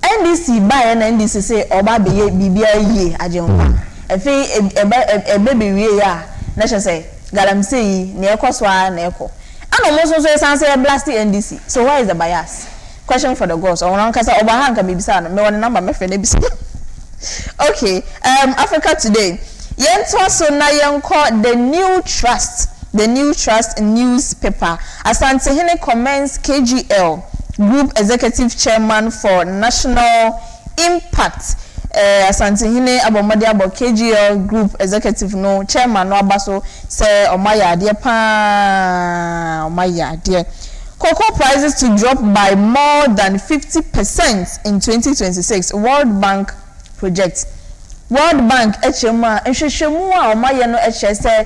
[SPEAKER 2] NDC buy na NDC say oba be ye bibia ye ajenwa efe ebebe wie ya na say Galamsey na ekoso na eko ano mo so say blast NDC so why is the bias? Question for the girls on ankasa oba ha nka bibisa no me won number me fe na bisa. Okay, Africa Today yento so na yenko the new trust newspaper Asante Hene commends KGL Group Executive Chairman for National Impact. Asante Hene abomade abo KGL Group Executive no Chairman no abaso say omaya ade pa omaya ade. Cocoa prices to drop by more than 50% in 2026. World Bank project. World Bank HMA enhwehwemu a omaya no say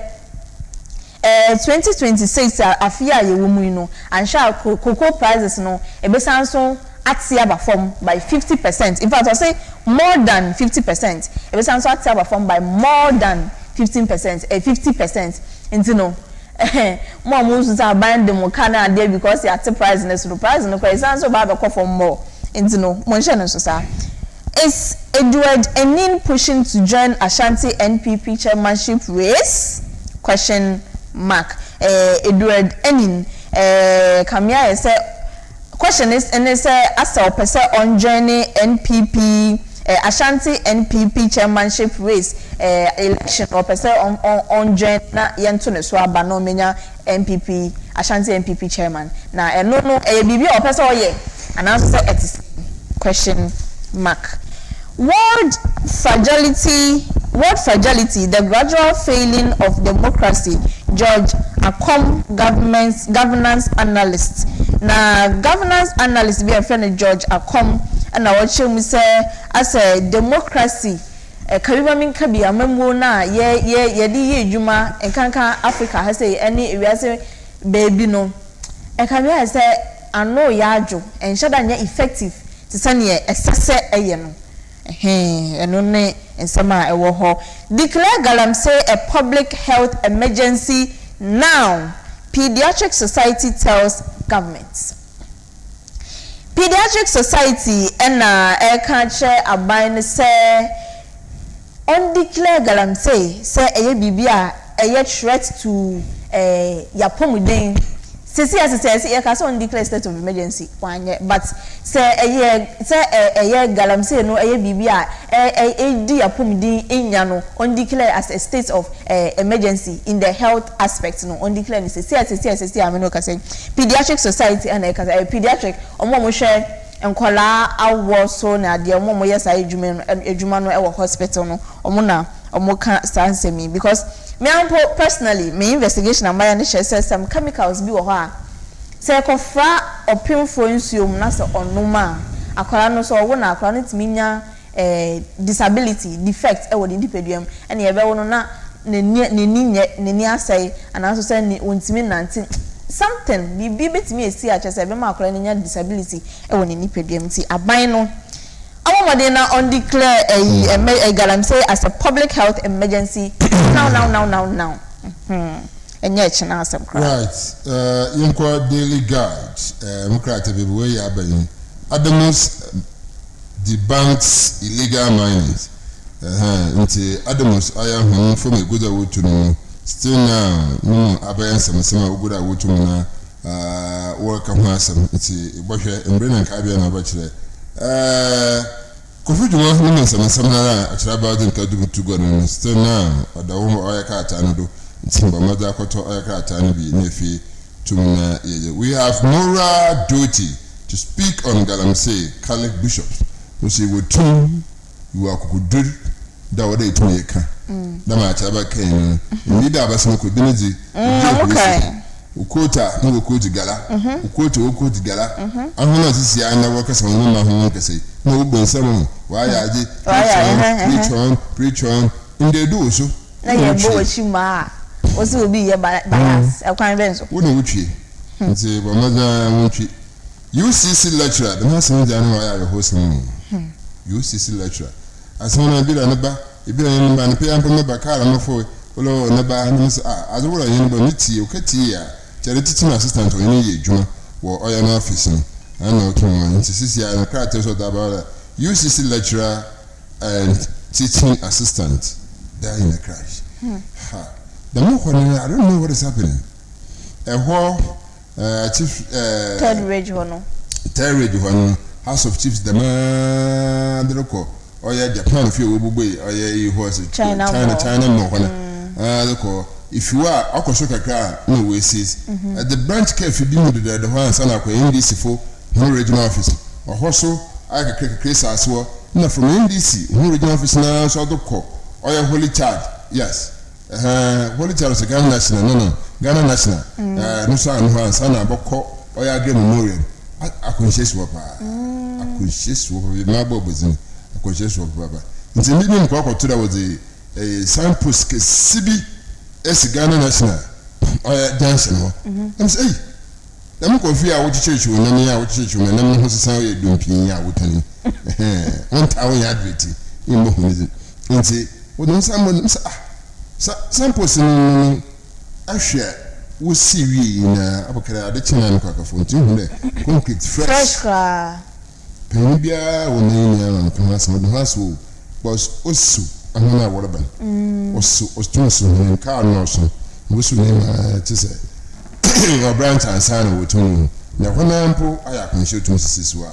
[SPEAKER 2] 2026 afia ye wo mu no ansha cocoa prices no ebesanso atiaba form by 50%. In fact I say more than 50%. Ebesanso atiaba form by more than 15%, 50%. Into no more moves are buying them kana there because you are price in the price no kwa esanso ba be for more. Into no monhye no so sa. Is Edward Enin pushing to join Ashanti NPP chairmanship race? Question mark. Edward Enin Kamia say question is and they say as a person on joining NPP Ashanti NPP chairmanship race election or person on join na yento ne so aba no menya NPP Ashanti NPP chairman na no bibi or person oye and answer say it is question mark. World fragility, the gradual failing of democracy. George Akom, governance analyst. Na governance analyst be a friend George Akom, and I watch him say as a democracy. Kariba min kabi amemwo na ye di juma enkanka Africa has say any we say baby no. Ekabia say ano yajo and shada nya effective to sane esese eye no. Enone ensema ewo ho. Declare Galamsey a public health emergency now. Pediatric Society tells government. Pediatric Society ena ekache aban say on declare Galamsey say eye bibia eye threat to yapomuden say you can declare state of emergency one year, but say a year galam say no a bibia a dear pumdi in yano on declare as a state of emergency in the health aspect no on declare ni say ameno ka say pediatric society and a pediatric omo share enkola awo so na de omo yes ejuma no e hospital no omo ka sansemi because me personally me investigation am my share say some chemicals bi wo ho a say kofra opimfo nsuom na say onoma akwara no so wo na akwara no timinya disability defect e wo de dipeduam ene ye be wo no na ne asai and also say ni ontimi nante something bi betimi esi a chese be ma akwara nya disability e wo ne nipeduam ti aban no awomode na on declare a galam say as a public health emergency now enye china asem kra
[SPEAKER 1] right inko daily guide mokrata be we ya bayin Adamus debunks illegal mining nti Adamus aya hu from a good awutu no still now abayan sama good awutu na work am asem nti bohwe embre na ka bia na ba kire Kofi Juma no sama na akira ba den ka du go no still now odawo oya ka ata no do ntimba mada koto oya ka ata no bi na fi tumna ye we have moral duty to speak on Galamsey Catholic bishops who say we tum you are kukudur da wada itun ye ka da ma ta ba kan ni da ba sun ko diniji
[SPEAKER 2] okay
[SPEAKER 1] ukota no ukoti gala ukoti gala ahuna sisi ana waka sa no na hu kase no ubon samu wa ya ji preach on in the do so
[SPEAKER 2] na ye bo chi ma o si obi ye bias e kwan benzo
[SPEAKER 1] wo no wutwe nti ba maza wutwe UCC lecturer the master janu wa ya host UCC lecturer asona bi da na ba ibi na ba na pe ampa me ba kara no fo olo na ba na so azu wo yin ba niti o kati ya chere teaching assistant o ni ye djuma wo oya na office no ana o tun wan nti sisi ya na kara so da ba UCC lecturer and teaching assistant there in a crash the more I don't know what is happening chief
[SPEAKER 2] third rage hono House of Chiefs the man droko oya Japan fi obugbe oya e horse China mo hono if you are akoso kakra no we says at the branch care fi bi mu the one sana ko NDC fo no regional office ohoso aka kekesa aso na from NDC no regional office na so doko oya Holy Child yes Holy Child is Ghana national no Ghana national no so no sana boko oya ge memorial akonshesi wapa akonshesi wapa bi ma bo bozin akonshesi wapa baba nti ndi ni kwa kwatura wozi signpost ke sibi es Ghana national oya dance no am say dem ko fi a wo chichechu na me a wo chichechu na me ho sesan ye dumpin ya wo tani on ta wo ya advert imbo hunizi nti wo no signpost ni ahwe wo si wi na abokara ade china no kwakafo nti hu de concrete fresh ka
[SPEAKER 1] pen bia wo ni ya no kan aso do haso boss osu ahuna woroban osu ostu ni ka no so wo su ni ma tise your branch and sign wo tun na hona mpo aya kan she tun sisiwa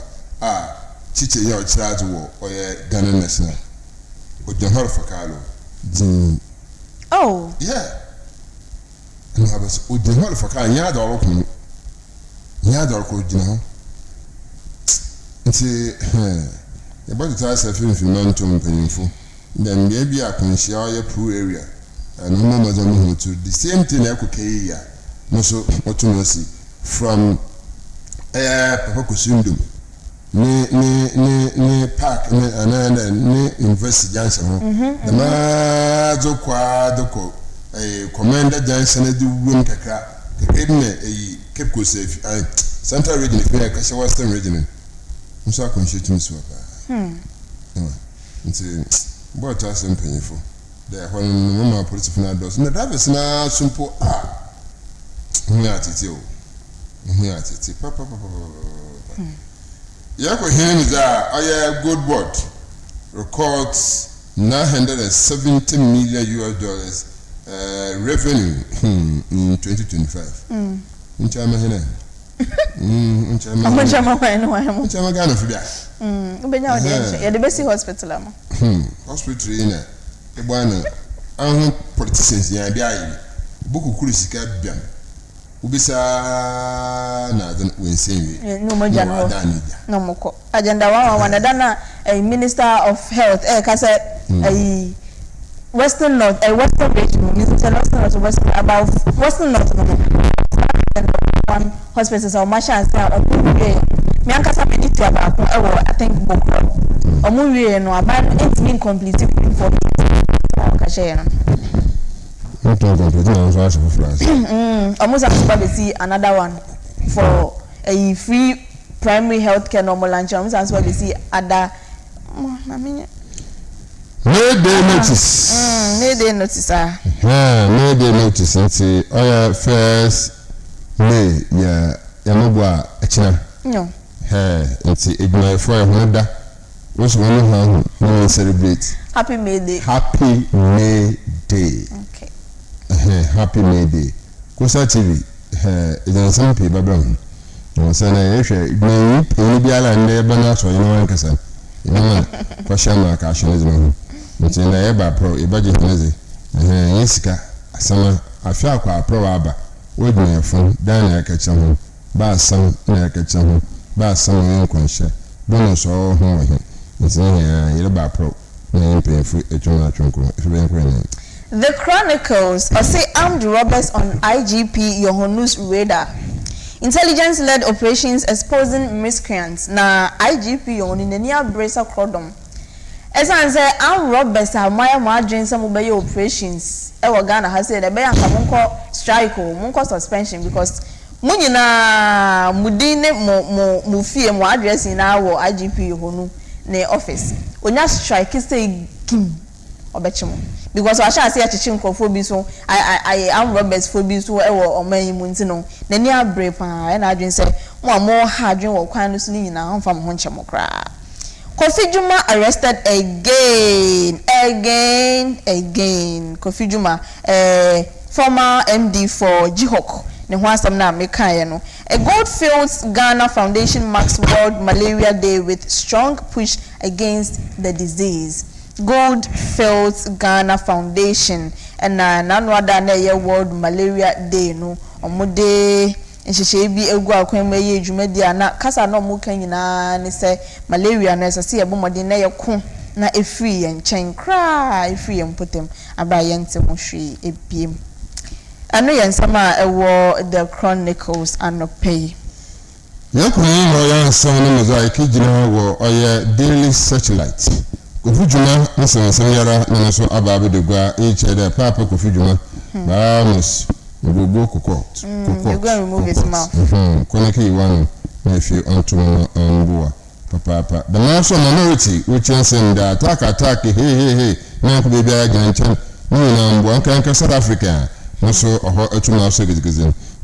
[SPEAKER 1] chiche ya o chirazu wo oye Ghana national o johor fakalo din yeah and I was with the whole for can ya do ko jina nti e body try say film mantum penifo then maybe I can share your pro area and no more than to the same thing I could carry ya no so what to see from papa kusundum ni park ni university junction the ma zo kwa doko commander Johnson di wum kakra kekene Cape Coast Central region fe ka Western region musa constitution so ba nti but as painful there when mama police for na dos na drivers na sumpo hu atiti papa ya ko hin za aya good word records $970 million revenue in 2025. Nchama hene. Nchama.
[SPEAKER 2] Nchama kwa eno wa mo.
[SPEAKER 1] Nchama gana fibia.
[SPEAKER 2] Ubenya odi enche. Ya the best hospital ama.
[SPEAKER 1] Hospital ina. E bwana ahun politicians ya bia yi. Buku kuru sika biam. Ubisa na dan wensewi.
[SPEAKER 2] No mo jano. No mo ko. Agenda wa wanadana Minister of Health kasa Western North, Western region, Western North, Western about Western North, one hospitals or Masha or Miankasa Ministry about I think Bokro or Muri and about it's been completed for Kashana. Almost as see another one for a free primary health care normal lunch. Almost as well see other.
[SPEAKER 1] Mayday notice.
[SPEAKER 2] Mayday notice,
[SPEAKER 1] Mayday notice. Nti oya first May ya mobwa achina.
[SPEAKER 2] No.
[SPEAKER 1] Nti igna for ya honda. What's one how we celebrate?
[SPEAKER 2] Happy May Day.
[SPEAKER 1] Happy May Day.
[SPEAKER 2] Okay.
[SPEAKER 1] Happy May Day. Kosa TV. Idan some people babram. No sana yeshe igna ni biala nde bana so yin wan kasa. Yin kwa shama ka shine nti na eba pro ebaje neze yesika asama afia akwa pro aba wodun efun dan na akacha ho ba asam na akacha ho ba asam yen kwanhye bono so ho ho nti yeba pro na yempefu etwon atwonko efeben kwen.
[SPEAKER 2] The Chronicles say armed robbers on IGP Yohanus radar. Intelligence-led operations exposing miscreants. Na IGP Yohanu nenia bresa crodom. As I say, armed robbers are my dreams some obey operations. Ghana has said, "Ebe anka munko strike or munko suspension because munina mudine mo fie mo address in our IGP Yohanu ne office. Onya strike say kim obechimo because I shall say achichin krofo bi so I armed robbers for bi so ewo oman mu ntino na ni abre pa na adwen say mo ha adwen wo kwan no so ni nyina amfa mo ho nchemo kra. Kofi Juma arrested again. Kofi Juma, former MD for Jihok. Ne ho asam na meka ye no. A Goldfields Ghana Foundation marks World Malaria Day with strong push against the disease. Goldfields Ghana Foundation and nanwada na ye World Malaria Day no. Omode nhihye bi egu akwanma ye dwumadi ana kasa no mu kan nyina ne se malaria na se ye bomode na ye ko na efiri ye nchen kra efiri ye mpotem aba ye ntem hwe ebiem ano ye nsama ewo the Chronicles anopay
[SPEAKER 1] ye ko yin ho ya nsam no mosaic gina wo oye daily satellite Kofi Juma nsan yara na so aba abedegwa e chere papa Kofi Juma ba mus we go court.
[SPEAKER 2] You're going to remove his mouth.
[SPEAKER 1] Koneki one if you onto papa. The national minority which is in the attack, hey, man could be there again. No, can South Africa. Also, a two months ago,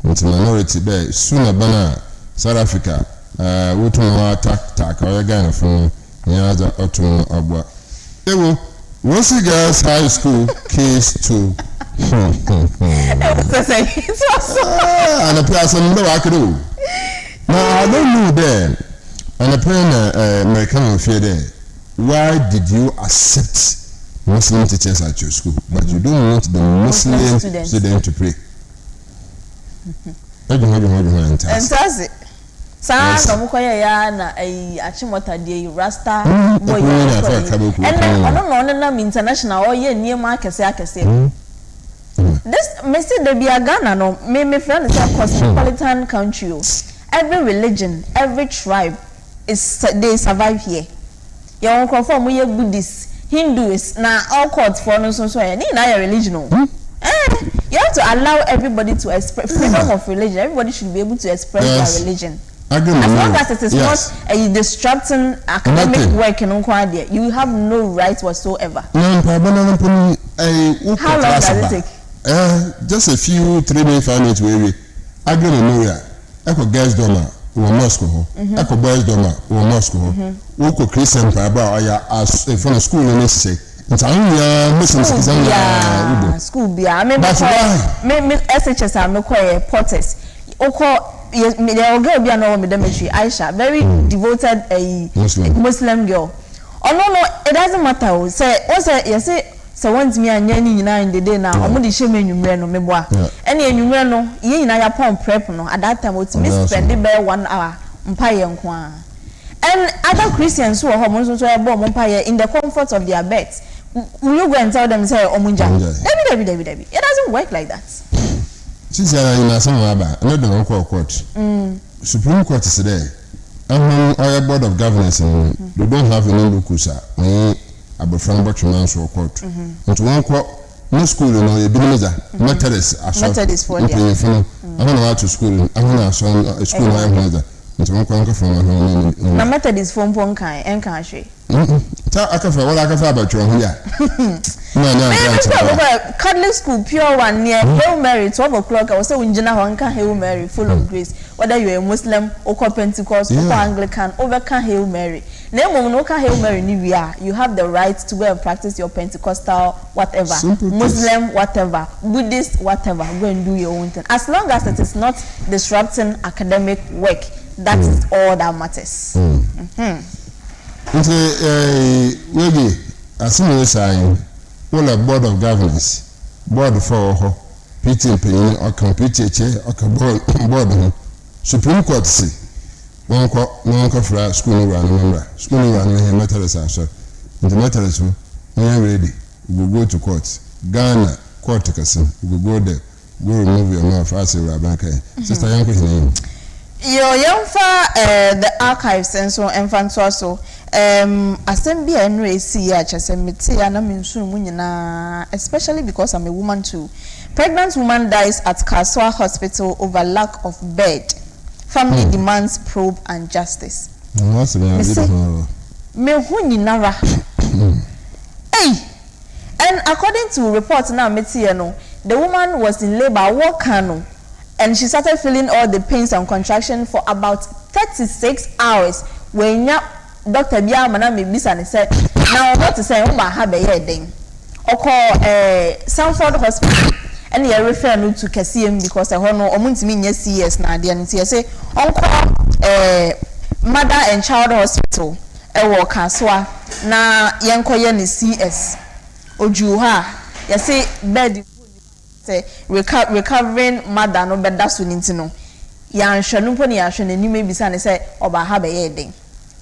[SPEAKER 1] with minority there, sooner banner South Africa. We to attack or again from the other autumn of what. They will. Once girls high school case 2. And a person no I could do. Now I don't know then. And a plain American fear there. Why did you accept Muslim teachers at your school, but you don't want the Muslim student to pray? And
[SPEAKER 2] that's it. Sa mukoya ya na achimota de rasta boy and no international or ye near akese this Mr. Debia Ghana no me friend is a cosmopolitan country. Every religion, every tribe they survive here. You won't conform with Buddhists, Hindus, now all courts for no so any religion. You have to allow everybody to express freedom of religion. Everybody should be able to express their religion. As long as it is not a disrupting academic work in Unkwadi, you have no right whatsoever. How long does it take?
[SPEAKER 1] Just a few 3 minutes, 5 minutes. We agree on Echo girls doma or Moscow. Echo boys doma or Moscow. Woko Christian Paba as from school and say. It's only missing school. Be I mean, SHS are no quiet porters.
[SPEAKER 2] oko yes me the girl be no me demetri Aisha very devoted Muslim girl. Oh no it doesn't matter say yes so once me anya ni nyina in the day now omo de sheme enwumre no meboa ene enwumre no ye nyina ya pon prep no at that time what me spend be 1 hour mpaye nko a and other Christians who are home so mpaye in the comfort of their beds. Will you go and tell them say omunja Debbie it doesn't work like that.
[SPEAKER 1] Since in Asama no don't court Supreme Court is there our board of governors they don't have any locusa abofran botman so court but one court no school no e bineza Methodist
[SPEAKER 2] for
[SPEAKER 1] I want to to school I want to school I want na
[SPEAKER 2] Methodist for ponkan enka hwe
[SPEAKER 1] ta akafa wala akafa abatwa ho ya
[SPEAKER 2] Catholic school pure one near Hail Mary 12 o'clock I was say unjina ho nka Hail Mary full of grace whether you are a Muslim or Pentecost or Anglican over can Hail Mary name no can Hail Mary ni wia you have the right to go and practice your Pentecostal whatever Muslim whatever Buddhist whatever go and do your own thing as long as it is not disrupting academic work. That is all that matters.
[SPEAKER 1] Maybe as soon as I will a board of governors, board for PT opinion or compete or board Supreme Court see one for school run Methodist answer. The Methodist we are ready. We will go to court. Ghana court we will go there. Go remove your mouth as a rabbi. Sister Yanko's name.
[SPEAKER 2] Yo the archives and so infant so assembly and race here chesemete and I'm especially because I'm a woman too. Pregnant woman dies at Kaswa Hospital over lack of bed. Family demands probe and justice. Me nara. Hey, and according to reports now the woman was in labor walk and she started feeling all the pains and contraction for about 36 hours. When Dr. Biamana Mibisa said, now what to say, have a heading. Or call Sanford Hospital and you refer to KCM because I don't know, yes, CS Nadia and say, Uncle Mother and Child Hospital, Ewo Kaswa, na Yanko Yen CS, Ojuha, you say, bed. Recovering mother no better soon into no. Yan Shanuponi Ashan and you may be saying, say, Oba have a heading.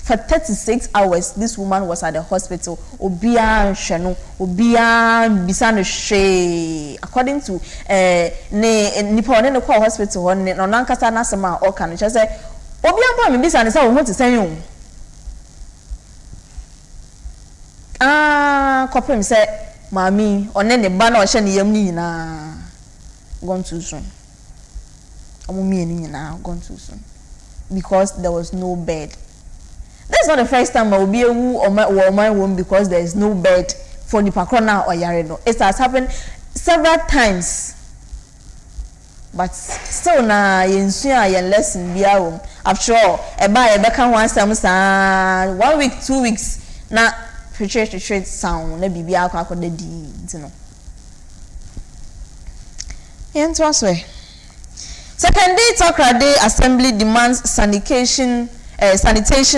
[SPEAKER 2] For 36 hours, this woman was at the hospital. Obia Shanu, Obia Bisano She. According to Nippon in the call hospital, on Nankasa Nasama or can just say, Obia Bissan is how we want to say you. Copper said. Mami, on any banner or shiny yamni na gone too soon. Gone too soon. Because there was no bed. That's not the first time I will be a woo or my womb because there is no bed for the Pakrona or Yareno. It has happened several times. But still na yensuya yen lesson be home. After all, a buy a beckham one some 1 week, 2 weeks na trade sound na bibi akwa de di ntino yento aswe second day Takrade assembly demands sanitation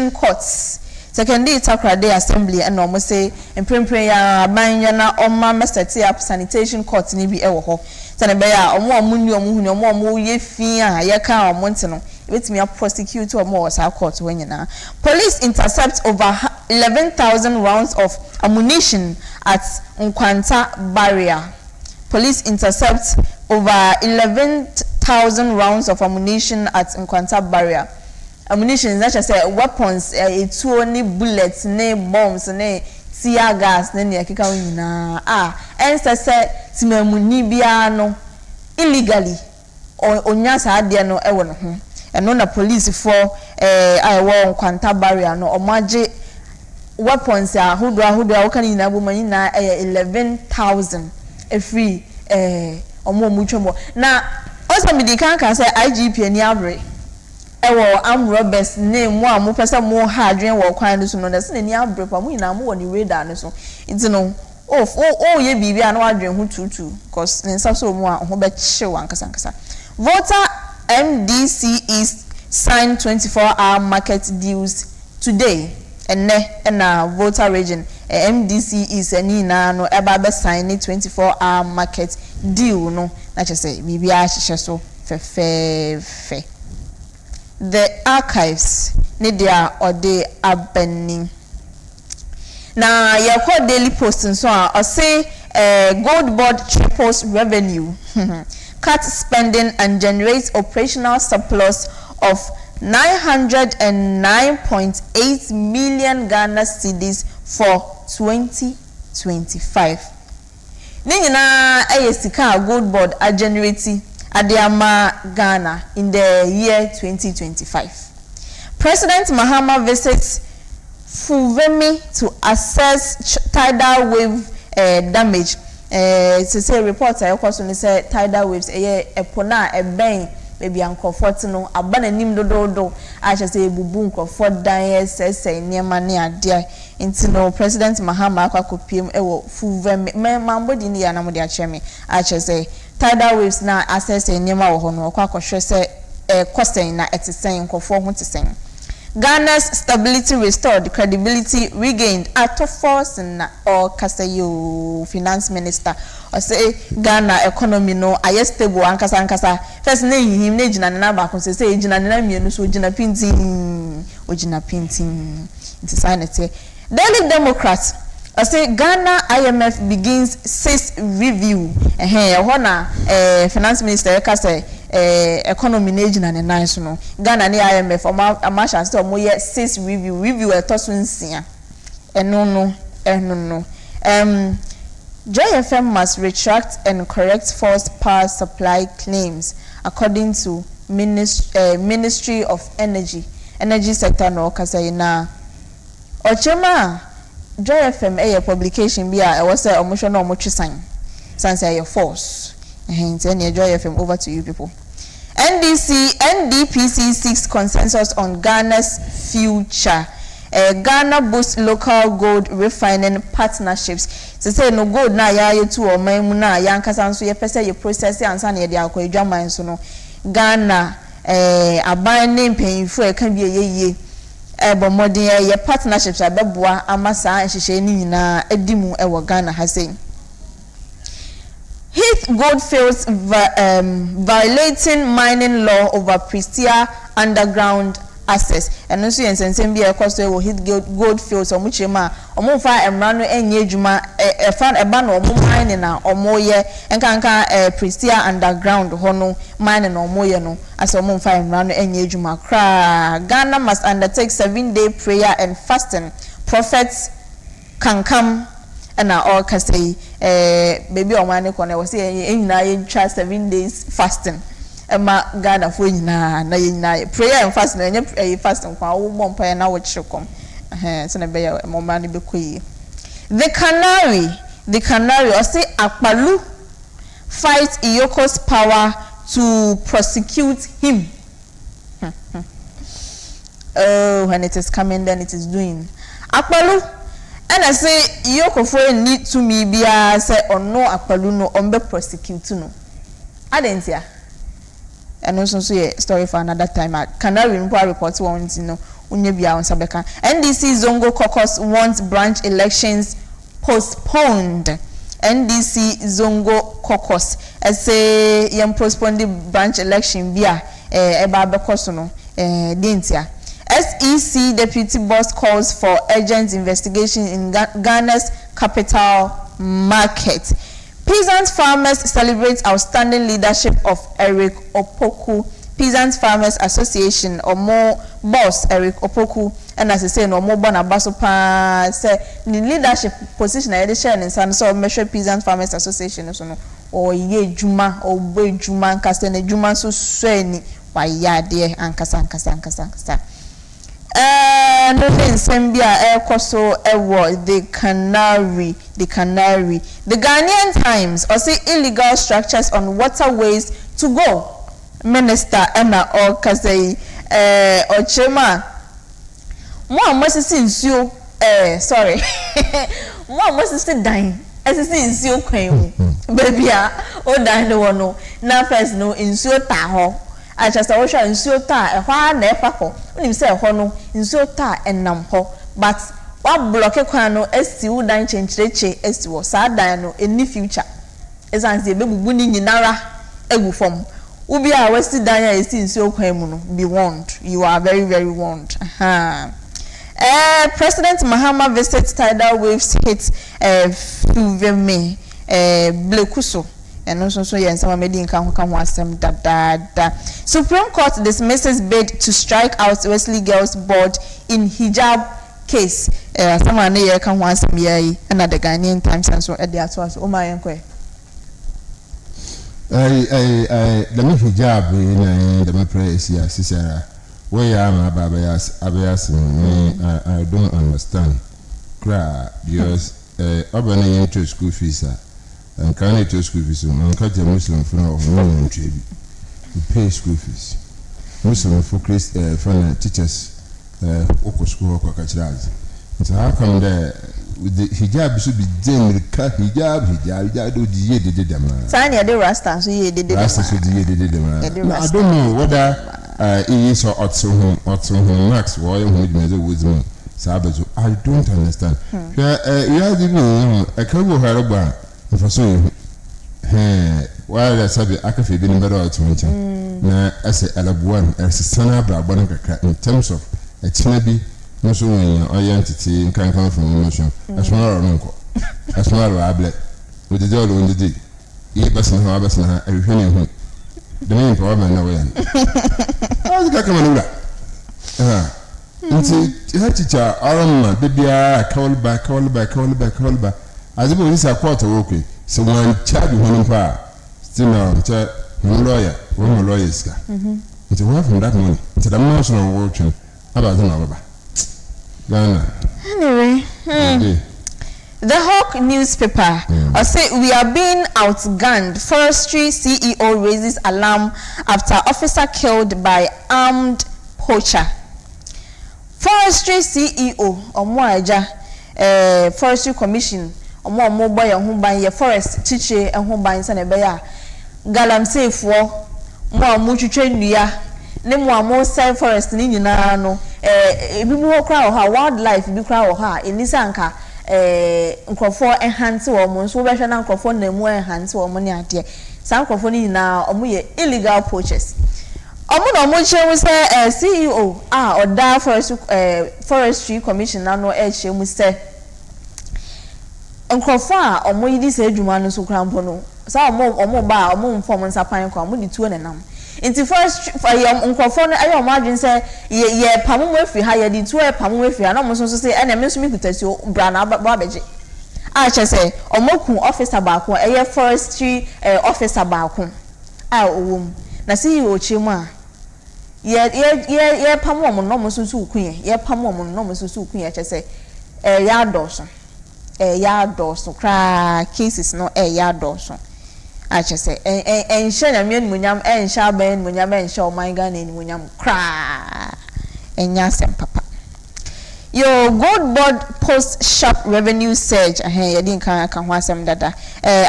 [SPEAKER 2] courts. Second day Takrade assembly and almost say empren ya abanya na OMAR set up sanitation courts ni bi ewo ho tane be ya omo amunni omo ye fi a ye ka omo ntino betimi a prosecute omo wasa court wenyina. Police intercept over 11,000 rounds of ammunition at Nkwanta barrier. Police intercept over 11,000 rounds of ammunition at Nkwanta barrier. Ammunition is just say weapons, it's only bullets, ne bombs, ne tear gas, ne yakika wina. And say timemuni biano illegally or onyasa adia no ewo no ho. And no na police for I won Nkwanta barrier no omaje weapons who can in Abumani na 11,000 free omo muchomo. Now also me can say IGP ni abre ewo am robbers name mo am pesa mo hardren wo kwan so no na se ni abre pa mo ina mo woni radar no so nti no ye bibia na wadren ho tutu cause nsa so mo a ho be che wan kasa voter MDCEs signed 24-hour market deals today. And Volta region, MDCEs and no eba sign 24-hour market deal. No, that just say BBI so fe. The archives Nidia or they are burning. Now, your call daily post and so on. I say gold board triples revenue, cut spending and generates operational surplus of 909.8 million Ghana cedis for 2025. Nina sika gold board a generating Adiama Ghana in the year 2025. President Mahama visits Fuvemi to assess tidal wave damage. To say reports I also say tidal waves epona ben maybe uncomfort no abana nim do I should say bubu uncomfort dan say niema ne ade nti no President Mahama akopiem ewo Fuvemi mambo di ni ya na mo de acheme I should say tidal waves na assess niema wo ho no akɔhwɛ say costen na etisen nkofo ho tisen. Ghana's stability restored, credibility regained. Ato force na or Kasayo finance minister or say Ghana economy no aye stable ankasa. First name him ne jina na ba kon say jina na mienu so jina pintin it is sanity. Daily Democrat I say Ghana IMF begins 6th review. Hona finance minister say economy na jina ne nice no Ghana ne IMF amasha say omo ye 6th review etoso nsia eno no Joy FM must retract and correct false power supply claims according to Ministry of Energy sector no kasa na ochema Joy FM publication bia e was say omo no omo twisan sans say false and Joy FM over to you people. NDPC seeks consensus on Ghana's future. Ghana boosts local gold refining partnerships. To say no gold na ya yetu o man na ya nkasa nso ye pese ye process ansa na ye de akwa edwaman so no Ghana aban ne mpanyifo e kan bi ye bo modern ye partnerships abeboa amasa nhihye ni nyina edimu e wo Ghana ha sei. Heath Goldfields violating mining law over Prestia underground access. And also in Sensembia Costa will hit Goldfields or Muchema or Mofa and Rano and Yejuma a fan a ban or mining or moye and Kanka Prestia underground hono mining or moyeno as a Mofa and Rano and Yejuma cry. Ghana must undertake 7-day prayer and fasting. Prophets can come. And now all can say baby or man corner was saying in try 7 days fasting. Emma Ghana for na prayer and fasting and fasting kwa one prayer now what should come. So na be more money be kui. The Canary or say Akpalu fight Iyoko's power to prosecute him. Oh, when it is coming then it is doing. Akpalu and I say Yoko for need to me be say or no Akpalu no on be prosecute no. I didn't hear. And also say story for another time. Canary report one no unye bia on sabeka. NDC Zongo caucus wants branch elections postponed. NDC Zongo caucus say yam postpone the branch election bia eba bekoso no dintia. SEC deputy boss calls for urgent investigation in Ghana's capital market. Peasant farmers celebrate outstanding leadership of Eric Opoku. Peasant Farmers Association or more boss Eric Opoku and as I say no more bona basopa say the leadership position I share in San so measure Peasant Farmers Association so no or ye juma or boy juma nkasa ne juma so sweni wa ya de ankasa. No then Sambia Koso Ewo the Canary. The Ghanaian Times or say illegal structures on waterways to go. Minister Emma or Kasei Ochema. One must see sorry. One must sit dying. As I say, is your queen, baby. Oh, dine no one. Now, first, no, in so taho. just a washer and so tar a while never ho nim say ho no so tar enam ho but what block kwano esti wo dan chenchereche esti wo saa dan no any future esan se bebubu ni nyinara egu fom ubi a westi dan ya esti nso kwan mu no be warned, you are very very warned. President Mahama visits tidal waves hit Fuveme Blekuso and also so yes some made in kan asem da. Supreme Court dismisses bid to strike out Wesley Girls Board in hijab case. Someone here kan asem here and the Ghanaian Times and so at the atwas o my enquire.
[SPEAKER 1] The me hijab in the praise ya Sisera. Where am I, Abayas? I don't understand. Cry, because urban to school fees and can't to school fees. Man, cut a Muslim from no trade. You pay school fees. Muslim for Christ, for teachers, Oko school, Okachaz. So, how come there with the hijab should be generally cut hijab, do the year did them.
[SPEAKER 2] Sanya de Rasta, so ye did
[SPEAKER 1] Rasta, so the year did them. I don't know whether. Is or home max why with me Sabazo. I don't understand. You are giving a couple of Haraba for so while I said I can feel in better to mention. Now, as a Alabuan, as a son of Banaka in terms of a chinabi, no so identity can come from emotion. A small uncle, a small rablet with the door on the day. Ye person Harbas and her, everything. The main problem now. How's the Kakamana? Teacher, Arama, baby, call back. As if it is a quarter okay. So one child with one still now, one lawyers. It's a way from that money. It's an emotional working. How about Ghana?
[SPEAKER 2] Anyway, the Hawk newspaper say we are being outgunned. Forestry CEO raises alarm after officer killed by armed poacher. Forestry CEO Omoaja Forestry Commission Omo boy ho ban ye forest teacher ho ban se na be ya galamsey fo mo twetwe nnua ne mo save forest ni nyina no ebi mu ho kra ho wildlife bi kra ho ha enisa nka nkrofo enhance wo mo so be hwe na nkrofo na mu enhance wo mo ne ade sa nkrofo ni nyina omo ye illegal poachers omo no mo chewu se CEO oda forestry commission na no chemu se nkrofo omo yidi se adwuma no so krampo no sa omo ba omo mfom nsapan kwa omo di tuo nenam inti forestry nkrofo no ayo omo adwen se ye pamu afiri ha ye di tuo pamu afiri na omo so se ene me so mi kutasi bra na ba beje che se omo ku officer ba ko eye forestry officer ba ko owom na CEO chemu ye pamu omo no mo so kunye ye pamu omo no mo so kunye che se ya doso kra cases no ya doso che se enhye na me munyam enhye aban munyam enhye o man Ghana ni munyam kra enya sem papa your gold board post sharp revenue surge ye din kan ho asem dada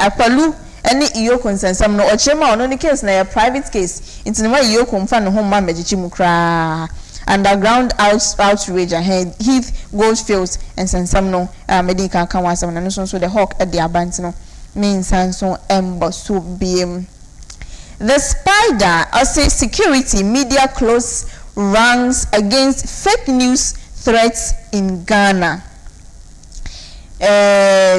[SPEAKER 2] akwalu any iyoko nsensam no ochema ono ni case na private case intinema iyoko mfa no ho ma megichi mu kra underground outrage Heath Goldfields and nsensam no medical kan wasam na so the Hawk at the abant no means so emboso biem the Spider say security media close ranks against fake news threats in Ghana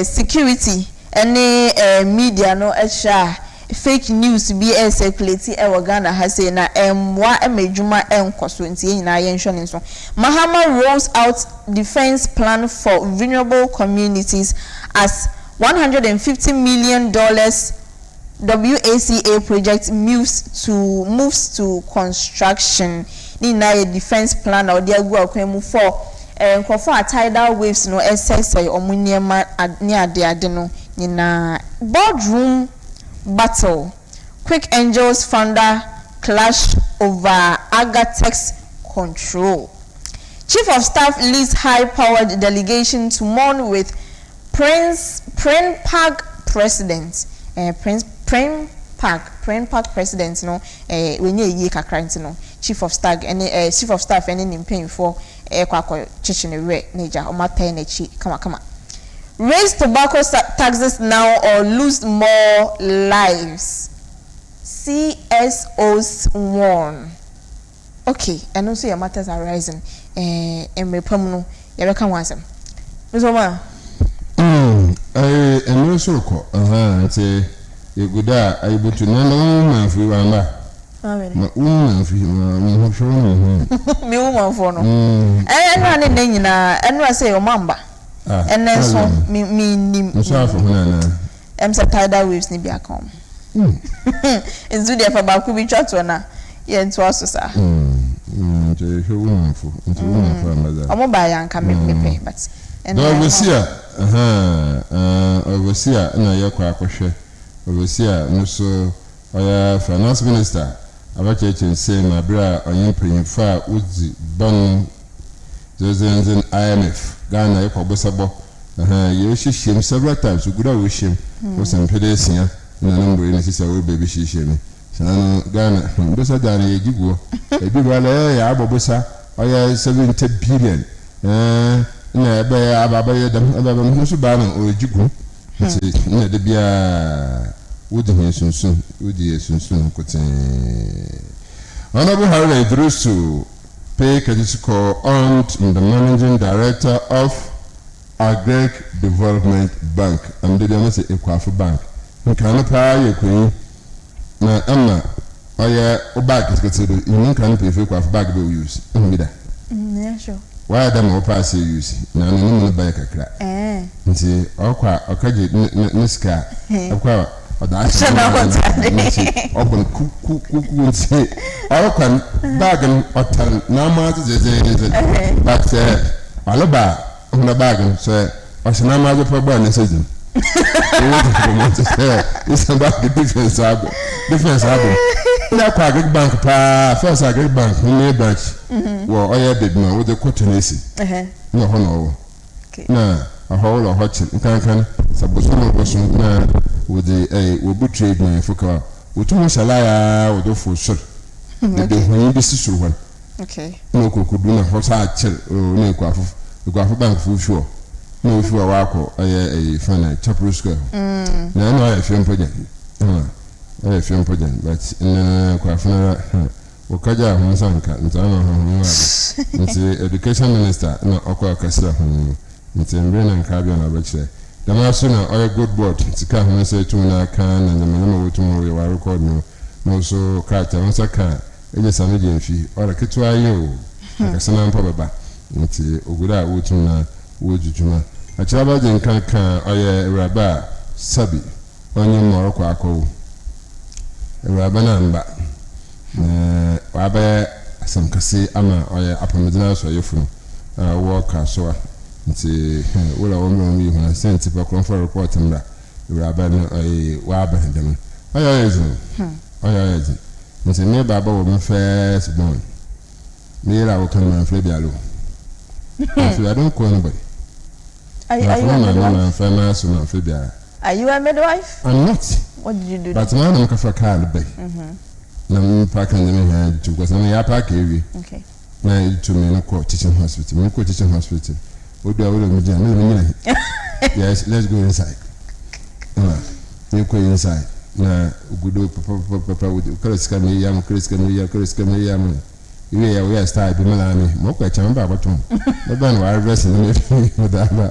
[SPEAKER 2] security any media no extra fake news be circulate e Ghana has say na emwa emedwuma enkoso ntie nyina ye nhwe nso Mahama rolls out defense plan for vulnerable communities as $150 million WACA project moves to construction ni na a defense plan or dia go akwemu for nkofo tidal waves no essay omuniema ni ade no nyina boardroom battle Quick Angels founder clash over Agatex control. Chief of Staff leads high-powered delegation to mourn with Prince Pag president. Prince park president no when ye kakra nti no chief of staff any nimpin for kwakọ chichine we neja o matai na chi kama raise tobacco taxes now or lose more lives. CSOs warn. Okay, and also your matters are rising. And repamuno, you can want them. Miss Omar.
[SPEAKER 1] I also call. Say you go there. I go to no for you, Mama. My woman for you, me
[SPEAKER 2] woman for no. And running in and I say, oh, Mamba. And then so me so for Hana. I'm so tired of waves, Nibia come. It's good for Bakubi Chatona. Yeah, it's also, sir. I'm a buy and come me, but and
[SPEAKER 1] overseer, overseer, and I yakwa overseer, no so, finance minister. About church say my brother on imprinting far Uzi Bon Joseph IMF Ghana Yakobosabo. You wish him several times. You could wish him for some pedestrian in a number in a sister baby she me. Ghana, Bosa Ghana, you go. A big one, Abobosa, 70 billion. Ababa, the Musubano or Jugo. The Bia. Would soon, would you soon could Honorable Harry Drusu pay credit call on the managing director of Agric Development Bank. I'm the Dana Equafa Bank. You cannot pay your queen. Now, Emma, or back is considered you can't pay for Equafa bag will use.
[SPEAKER 2] Yeah, sure.
[SPEAKER 1] Why them or pass use? Now, no buy a crack. And see, okay, Niska, that's open cook say all can bargain or tell no matter but Alaba on the bargain so what's an amount for burning season. It's about the difference album. That Agric Bank, first Agric Bank, near branch. Well, I did know with the quotancy. No, no. Nah, a whole or hot can suppose no with the will trade my focal. With too much a liar would do for sure. The this is one.
[SPEAKER 2] Okay.
[SPEAKER 1] No could do a hot chill or no quaff. The Guafa Bank for sure. No, if you are wako, a fan chapel square. Now I feel project. I feel project, but in Quafana, Okaja, Honsanka, and Tama, the education minister, no Okwa Cassia, it's in Brain and Carbion, I bet you. The master now good board to come say to na can and the minimum tomorrow you are recording no so character once I can it is an agency or a kitwa you like a son papa it's Oguda Utuna Wujuma a travel in can or rabba sabi on your Morocco ako a rabbanamba Wabe some kasi ama or a Apamidina so you from walker so nti wala women we when sent to for report and that we are ban a waba them nti me baba wo first born me la wo come and flebialo so I don't call anybody are you a midwife? I'm not.
[SPEAKER 2] What did you do?
[SPEAKER 1] But now I'm for car bay na parking them here to because I'm park area.
[SPEAKER 2] Okay.
[SPEAKER 1] Now to me no teaching hospital Yes, let's go inside. You go inside. Now, good papa with Chris Camilla, we are start the Milani, Moka Chamba, but the band were dressing with that.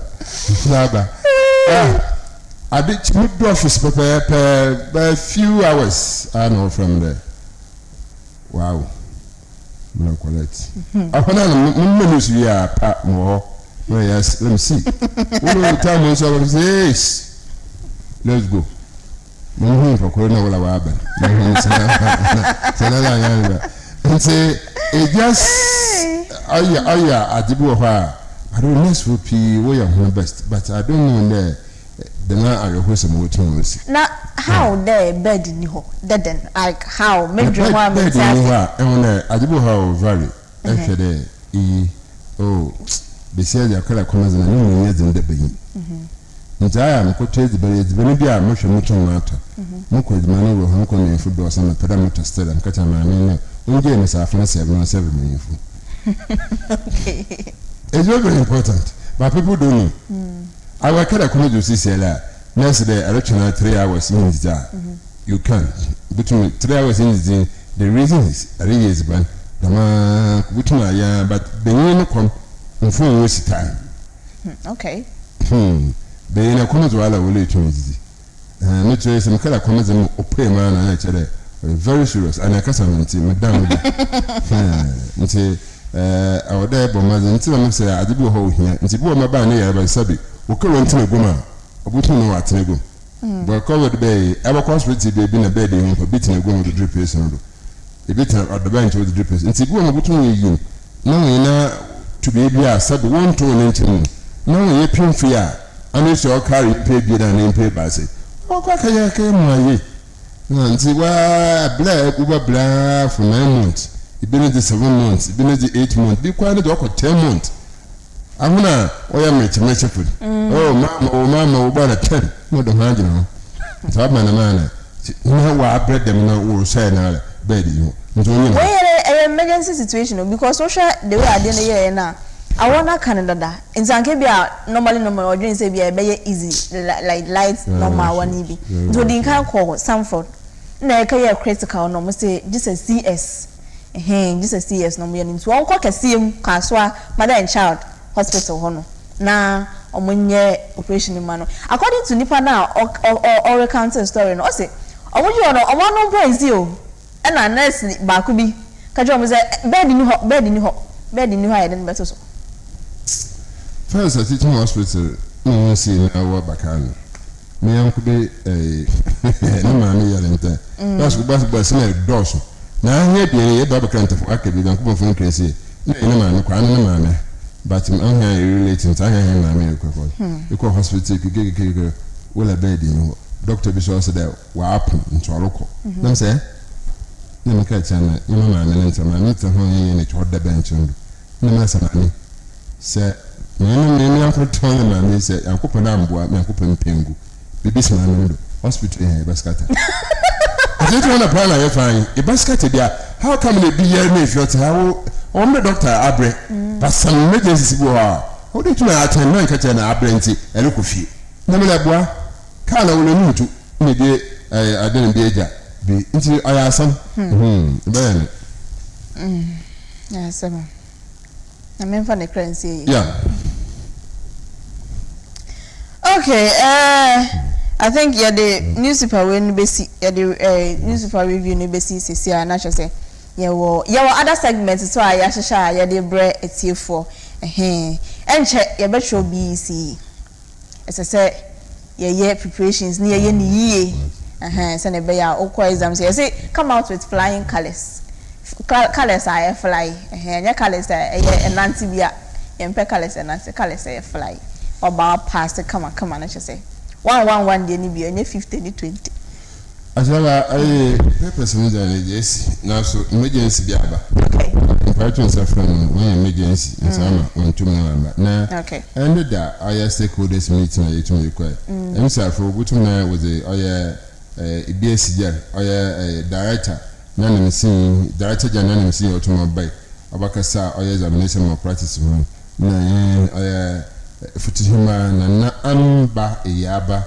[SPEAKER 1] I did midwives per a few hours. I know from there. Wow. No quality. I want to are more. Well, yes, let me see. Time on so yes. Let's go. For corona will happen. And say it just I don't know if we are best, but I don't know the man are your person with
[SPEAKER 2] now how the bed in you dead like how make you want me to
[SPEAKER 1] I do how valley oh they say they are color commas and years in the beginning. Njaya mkoche zibeni bia mwisho mwisho mwata. Mko zimani uwe mko ni mfudu wa sana peda mwisho stela mkacha maamini. Unje ni saafina 7 minutes.
[SPEAKER 2] Okay.
[SPEAKER 1] It's very important. But people don't know. I work at a comedy to see next day, I return 3 hours in the You can't. Between 3 hours in the reason is a really is ban. The man, but the year come and full waste time.
[SPEAKER 2] Okay.
[SPEAKER 1] The inner comments while I will let you. Not some color comments and pay man and actually very serious. And I can't say, Madame. Our day, but until I say, I did go home here. And she bought my banner by Sabi. We couldn't enter a goma. I wouldn't know what to go. But covered bay, ever conspiracy they been a bed for beating a goma with the drippers and a bit at the bench with the drippers. And she won't between you. Now you know to be able to sub 1 to 19. Now you pin fear. Unless your carry pay bid and pay by say. Oh, quack I came my way. Nancy, why black over black for 9 months. It been 7 months. It been 8 months. Be quiet or 10 months. I'm gonna, oh, I'm rich, food. Oh, mamma, about 10. Not the man, you know. So I'm a man. No, I bred them no say now, bed you.
[SPEAKER 2] An emergency situation because social the way I didn't hear now. I want Canada. In Zankebia, normally or dreams say be a very easy, like light, normal one EB. So the can call Sanford. No, career critical, no, must say this is CS. This is CS, no, meaning to one cock a sim, Kaswa, mother and child. Hospital hono na omunye operation mano according to nipa now or recount story no say omunye ono omano praise you e na nurse baaku bi ka jo mo say bed ni ho ya den beto so
[SPEAKER 1] first at teaching hospital no see na wa bakano me yanku be no ma me yalenta that's go back na doso na here bi e ba bakanta fo akabi dan ko fo nkesi na ina ma no kwa na ma me. But I'm here relating to I go hospital, you well a bed in Doctor Bishop said that what happened into a local. Them say, let me catch an man and enter my meter honey in it or the bench. No matter money. Say, me uncle told the man, he said, I'm cooking amboa, me cooking pengu. The businessman window, hospital in a basket. I didn't want to plan I find a basket there. How come they be here if you're how? On the doctor abre but some emergencies go how did you attend man catch an abrenti a look of you na me laboa ka na wona nutu me de I didn't be eja be into I asam ben
[SPEAKER 2] yeah seven na me fa the currency
[SPEAKER 1] yeah
[SPEAKER 2] okay I think yeah the newspaper when be see yeah the newspaper review no be see say na say yeah other segments so I shasha yeah the bread etie for enche yeah be show BC as I say yeah preparations near ye so ne be ya okwa exams you say come out with flying colors are fly yeah colors yeah nanti bia empe colors and nanti colors fly oba past come on I say 111 dey ni bia 50 ni 20
[SPEAKER 1] Asala purpose in the yes now so emergency biaba.
[SPEAKER 2] Okay.
[SPEAKER 1] Patrons are from when emergency in summer on 2 November. Now
[SPEAKER 2] okay.
[SPEAKER 1] Ended that I stakeholders meeting I to require. And so for Butumna was a BSC or director none seeing director general seeing automobile Abakasa or examination or practice room. Na Futihima na amba yaba.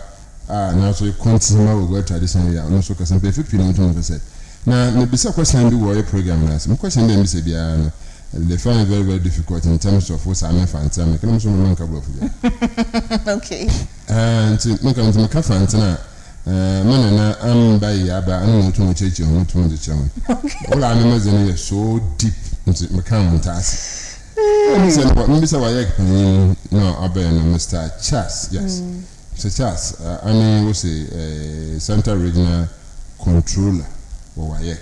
[SPEAKER 1] Now so you continue to go traditionally and also because I'm very feeling to say. Now, maybe some question be warrior program as my question then say they find it very, very difficult in terms of what's I'm fantastic. Can also make a couple of them.
[SPEAKER 2] Okay.
[SPEAKER 1] And to make a fantastic man and by Yaba and to church and to the chairman. All I remember is so deep into my common task. Mr. Wayek, no, Mr. Chas, yes. Such as I mean, was a Central Regional Controller or Wayek.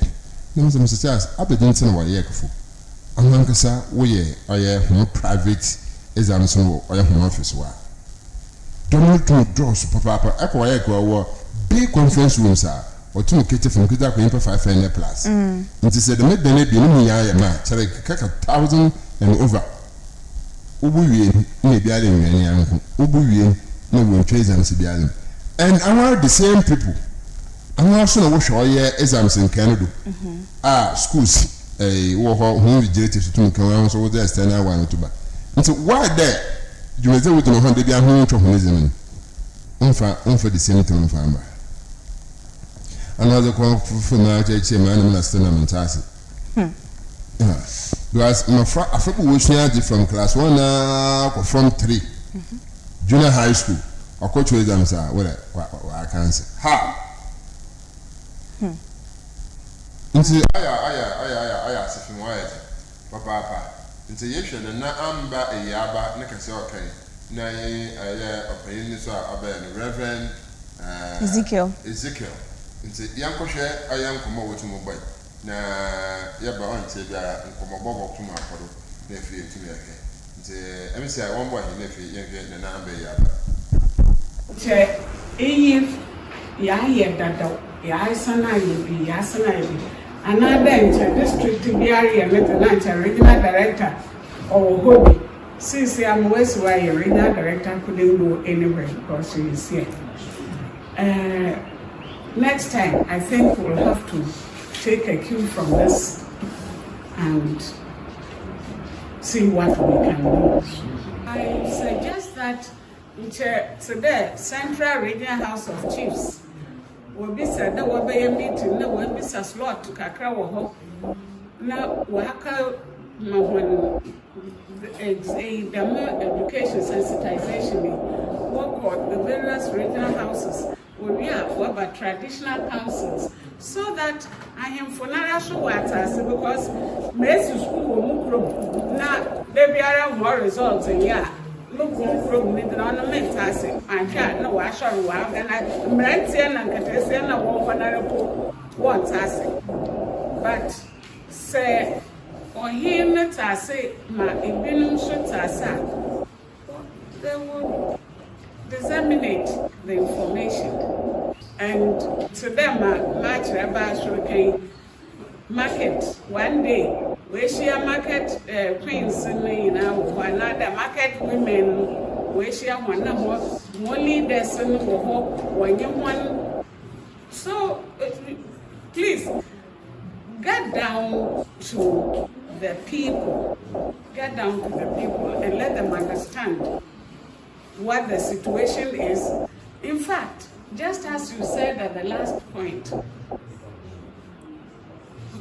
[SPEAKER 1] Mr. Charles, I didn't know Wayek for. I'm going to say, I have private exams or home office. Don't know draws, Papa, Wayek or big conference rooms or 2 cater from Kita for 500 plus. And he said, the mid be in the match, like 1,000 and over. Ubuyen, maybe I didn't Ubuyen. na we twa exams bi alim and our the same people our so na wo hwe oye exams in Canada schools wo ho hu vigilate to kan so wo the external one to ba nti why there you may say we don't have the bia hu twa hu exam unfa the same thing unfa amba another call for na che man na stand na mentasi because my Africa was from class 1 from 3 junior high school or coach exams are what I can say how nti aya sifin wire papa nti yehwe na amba eyaba na kase okay na opeyin ni so abel Reverend
[SPEAKER 2] Ezekiel
[SPEAKER 1] nti yankohwe ayankomo wotumo boy na yaba on tie bia nkomo bobo tumo akodo na fi etumi eke nti emisi I one boy na fi yenhwe na amba eyaba
[SPEAKER 6] che ya dada ya sana yebi another district area met regional director or hobby since I'm west why regional director couldn't go anywhere because she is here. Next time I think we'll have to take a cue from this and see what we can do. I suggest that today Central Regional House of Chiefs will be said that we'll be a meeting, there will be a slot to kakra wo now waka when the education sensitization work on the various regional houses will be about traditional councils so that I am for national waters because most school will move now there be around more results in yeah. Look from the ornament as I can't know I shall wow and I might say and Catessian a walk on a report once as but say or him that I say my ibinum should they will disseminate the information and to them match about sugarcane market one day. We share market queens in another market women. We share one more leaders in when you want. So please get down to the people. Get down to the people and let them understand what the situation is. In fact, just as you said at the last point,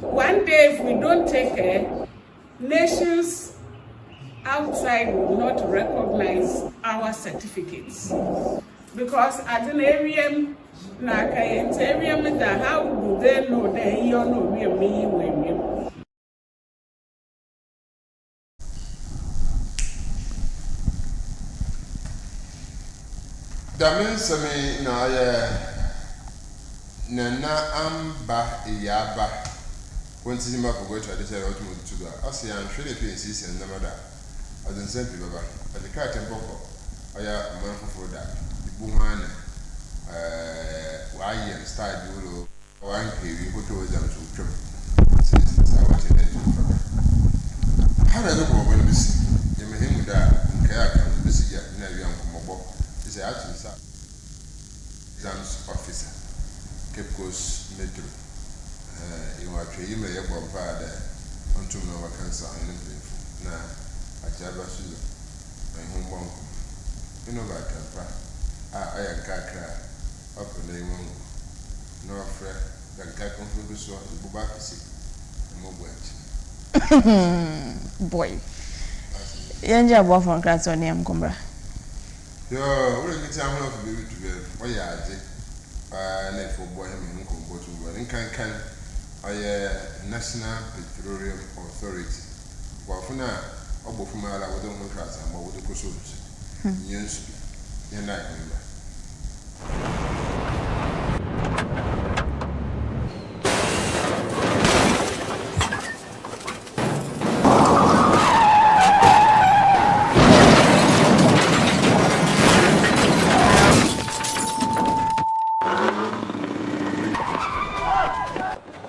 [SPEAKER 6] one day, if we don't take care, nations outside will not recognize our certificates. Because as an area, how do they know that you know me?
[SPEAKER 1] That means Nana Amba Yaba. When Sima for go to the tell what to do. I say I'm sure the PNC and Namada. I don't send people back. But the cat and Boko, I am a man for that. The Buman, why and style you one pay we go to them to trip. Since I want to let you. How do I know when we see? You may him with that and care and this year, never young Mobo. Is actually exams officer. Cape Coast Metro. You are trying to get one father until no cancer and now I tell you, my home bomb. You know that I am Kakra up in the room. No afraid that Kakon will be so the Bubaki and
[SPEAKER 2] boy. Yanja boy from Cratonium Cumbra.
[SPEAKER 1] Yo, we're going to tell me to be why I did. I for boy him and go to work in can. National Petroleum Authority. Well, for now, Obo from Ala, we don't want to and what would the Kosovo? Yes, and I remember.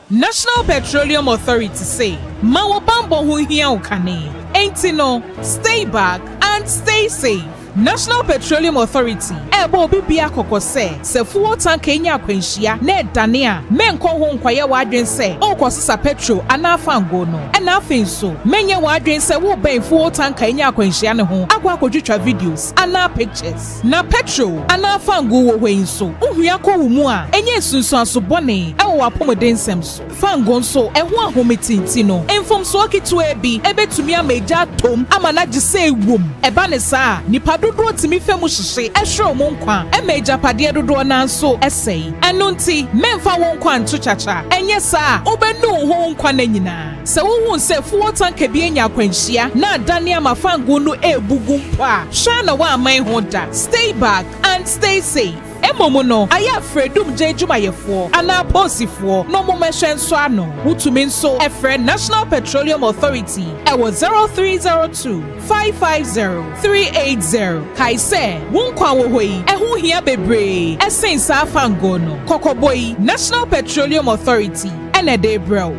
[SPEAKER 9] National Petroleum Authority say, Mawa Bambo hu hiya ukane. Ain't no, stay back and stay safe. National Petroleum Authority ebo obi bia kokose se fuel tank enya akwanhia na edane a menko ho nkwaye wadwen se okosesa petrol ana fango no na afin so menye wadwen se wo ben fuel tank enya akwanhia ne ho akwadwetwa videos ana pictures na petrol ana fango wo hwen so ohua ko wo mu a enye sunsun asobone ewo apomeden sem so fango so eho ahometinti no enfom so okitu ebi ebetumi ameja tom amana gise ewom eba ne saa nipa dodo timi femu hyehye ehwe mo nkwa emeja pade dodo na nso esei eno nti memfa won kwa nto chacha enye saa obenu ho nkwa na nyina se wo se fuel tank bi enya akwanhia na adane amafango no ebugu mpa hwa na wa aman ho da stay back and stay safe emomo no aya fredum jejuma yefo ana posifo no momehwe nso ano wutumi nso efre National Petroleum Authority ewo 0302 550 380 kaise wonkwa wo hoi ehu hia bebre esensa afango no kokoboi National Petroleum Authority enede bro.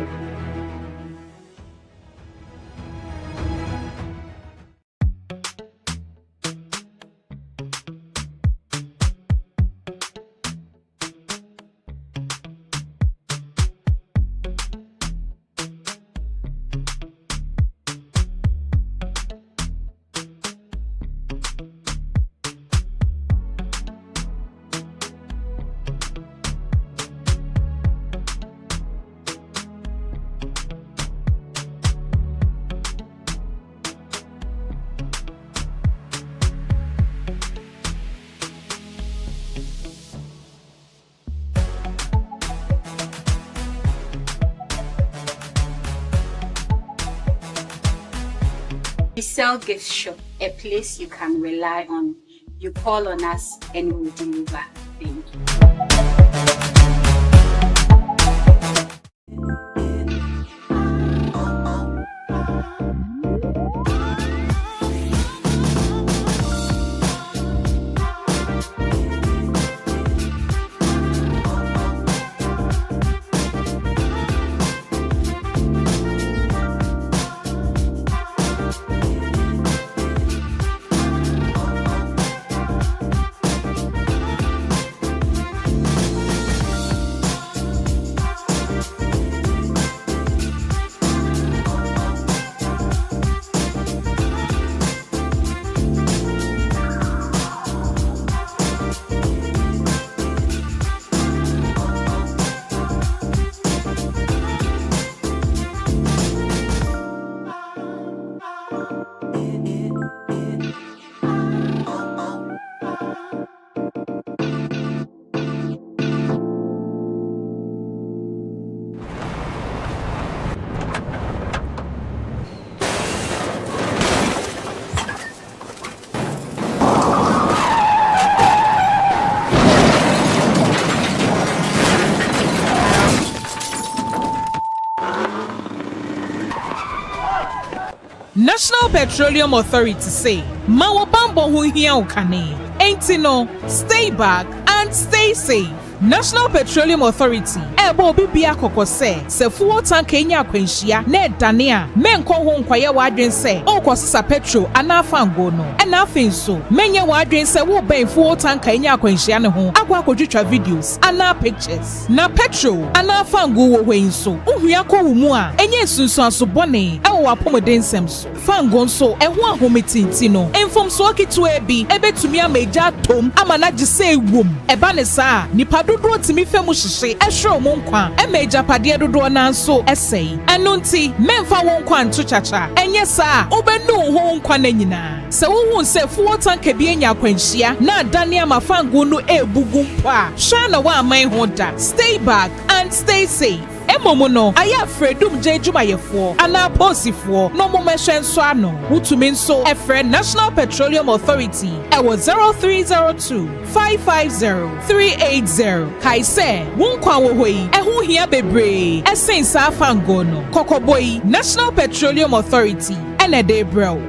[SPEAKER 8] We sell gift shop, a place you can rely on. You call on us and we'll deliver. Thank you.
[SPEAKER 9] National Petroleum Authority say, Mawa Bambo hu hia ukane. Enti no, stay back and stay safe. National Petroleum Authority ebo obi bia kokose se fuel tank enya akwanhia na edane a menko ho nkwaye wadwen se okosesa petrol ana fango no na afin so menye wadwen se wo ben fuel tank enya akwanhia ne ho akwadwetwa videos ana pictures na petrol ana fango wo hwen so ohua ko wo mu a enye sunsun asobone ewo apomeden sem so fango nso eho ahometinti no enfom so okitu ebi ebetumi ameja tom amana gise ewom eba ne saa nipa dodo timi femu hyehye ehwe mo nkwa emeja pade dodo na nso esei eno nti memfa won kwa nto chacha enye saa obenu ho nkwa na nyina se wo se fuel tank bi enya akwanhia na adane amafango no ebugu mpa hwa na wa aman ho da stay back and stay safe. Emomo no aya fredum jejuma yefo ana posifo no momehwe nso ano wutumi nso efre National Petroleum Authority ewo 0302 550 380 kaise wonkwa wo hoi ehu hia bebre esensa afango no kokoboi National Petroleum Authority enede bro.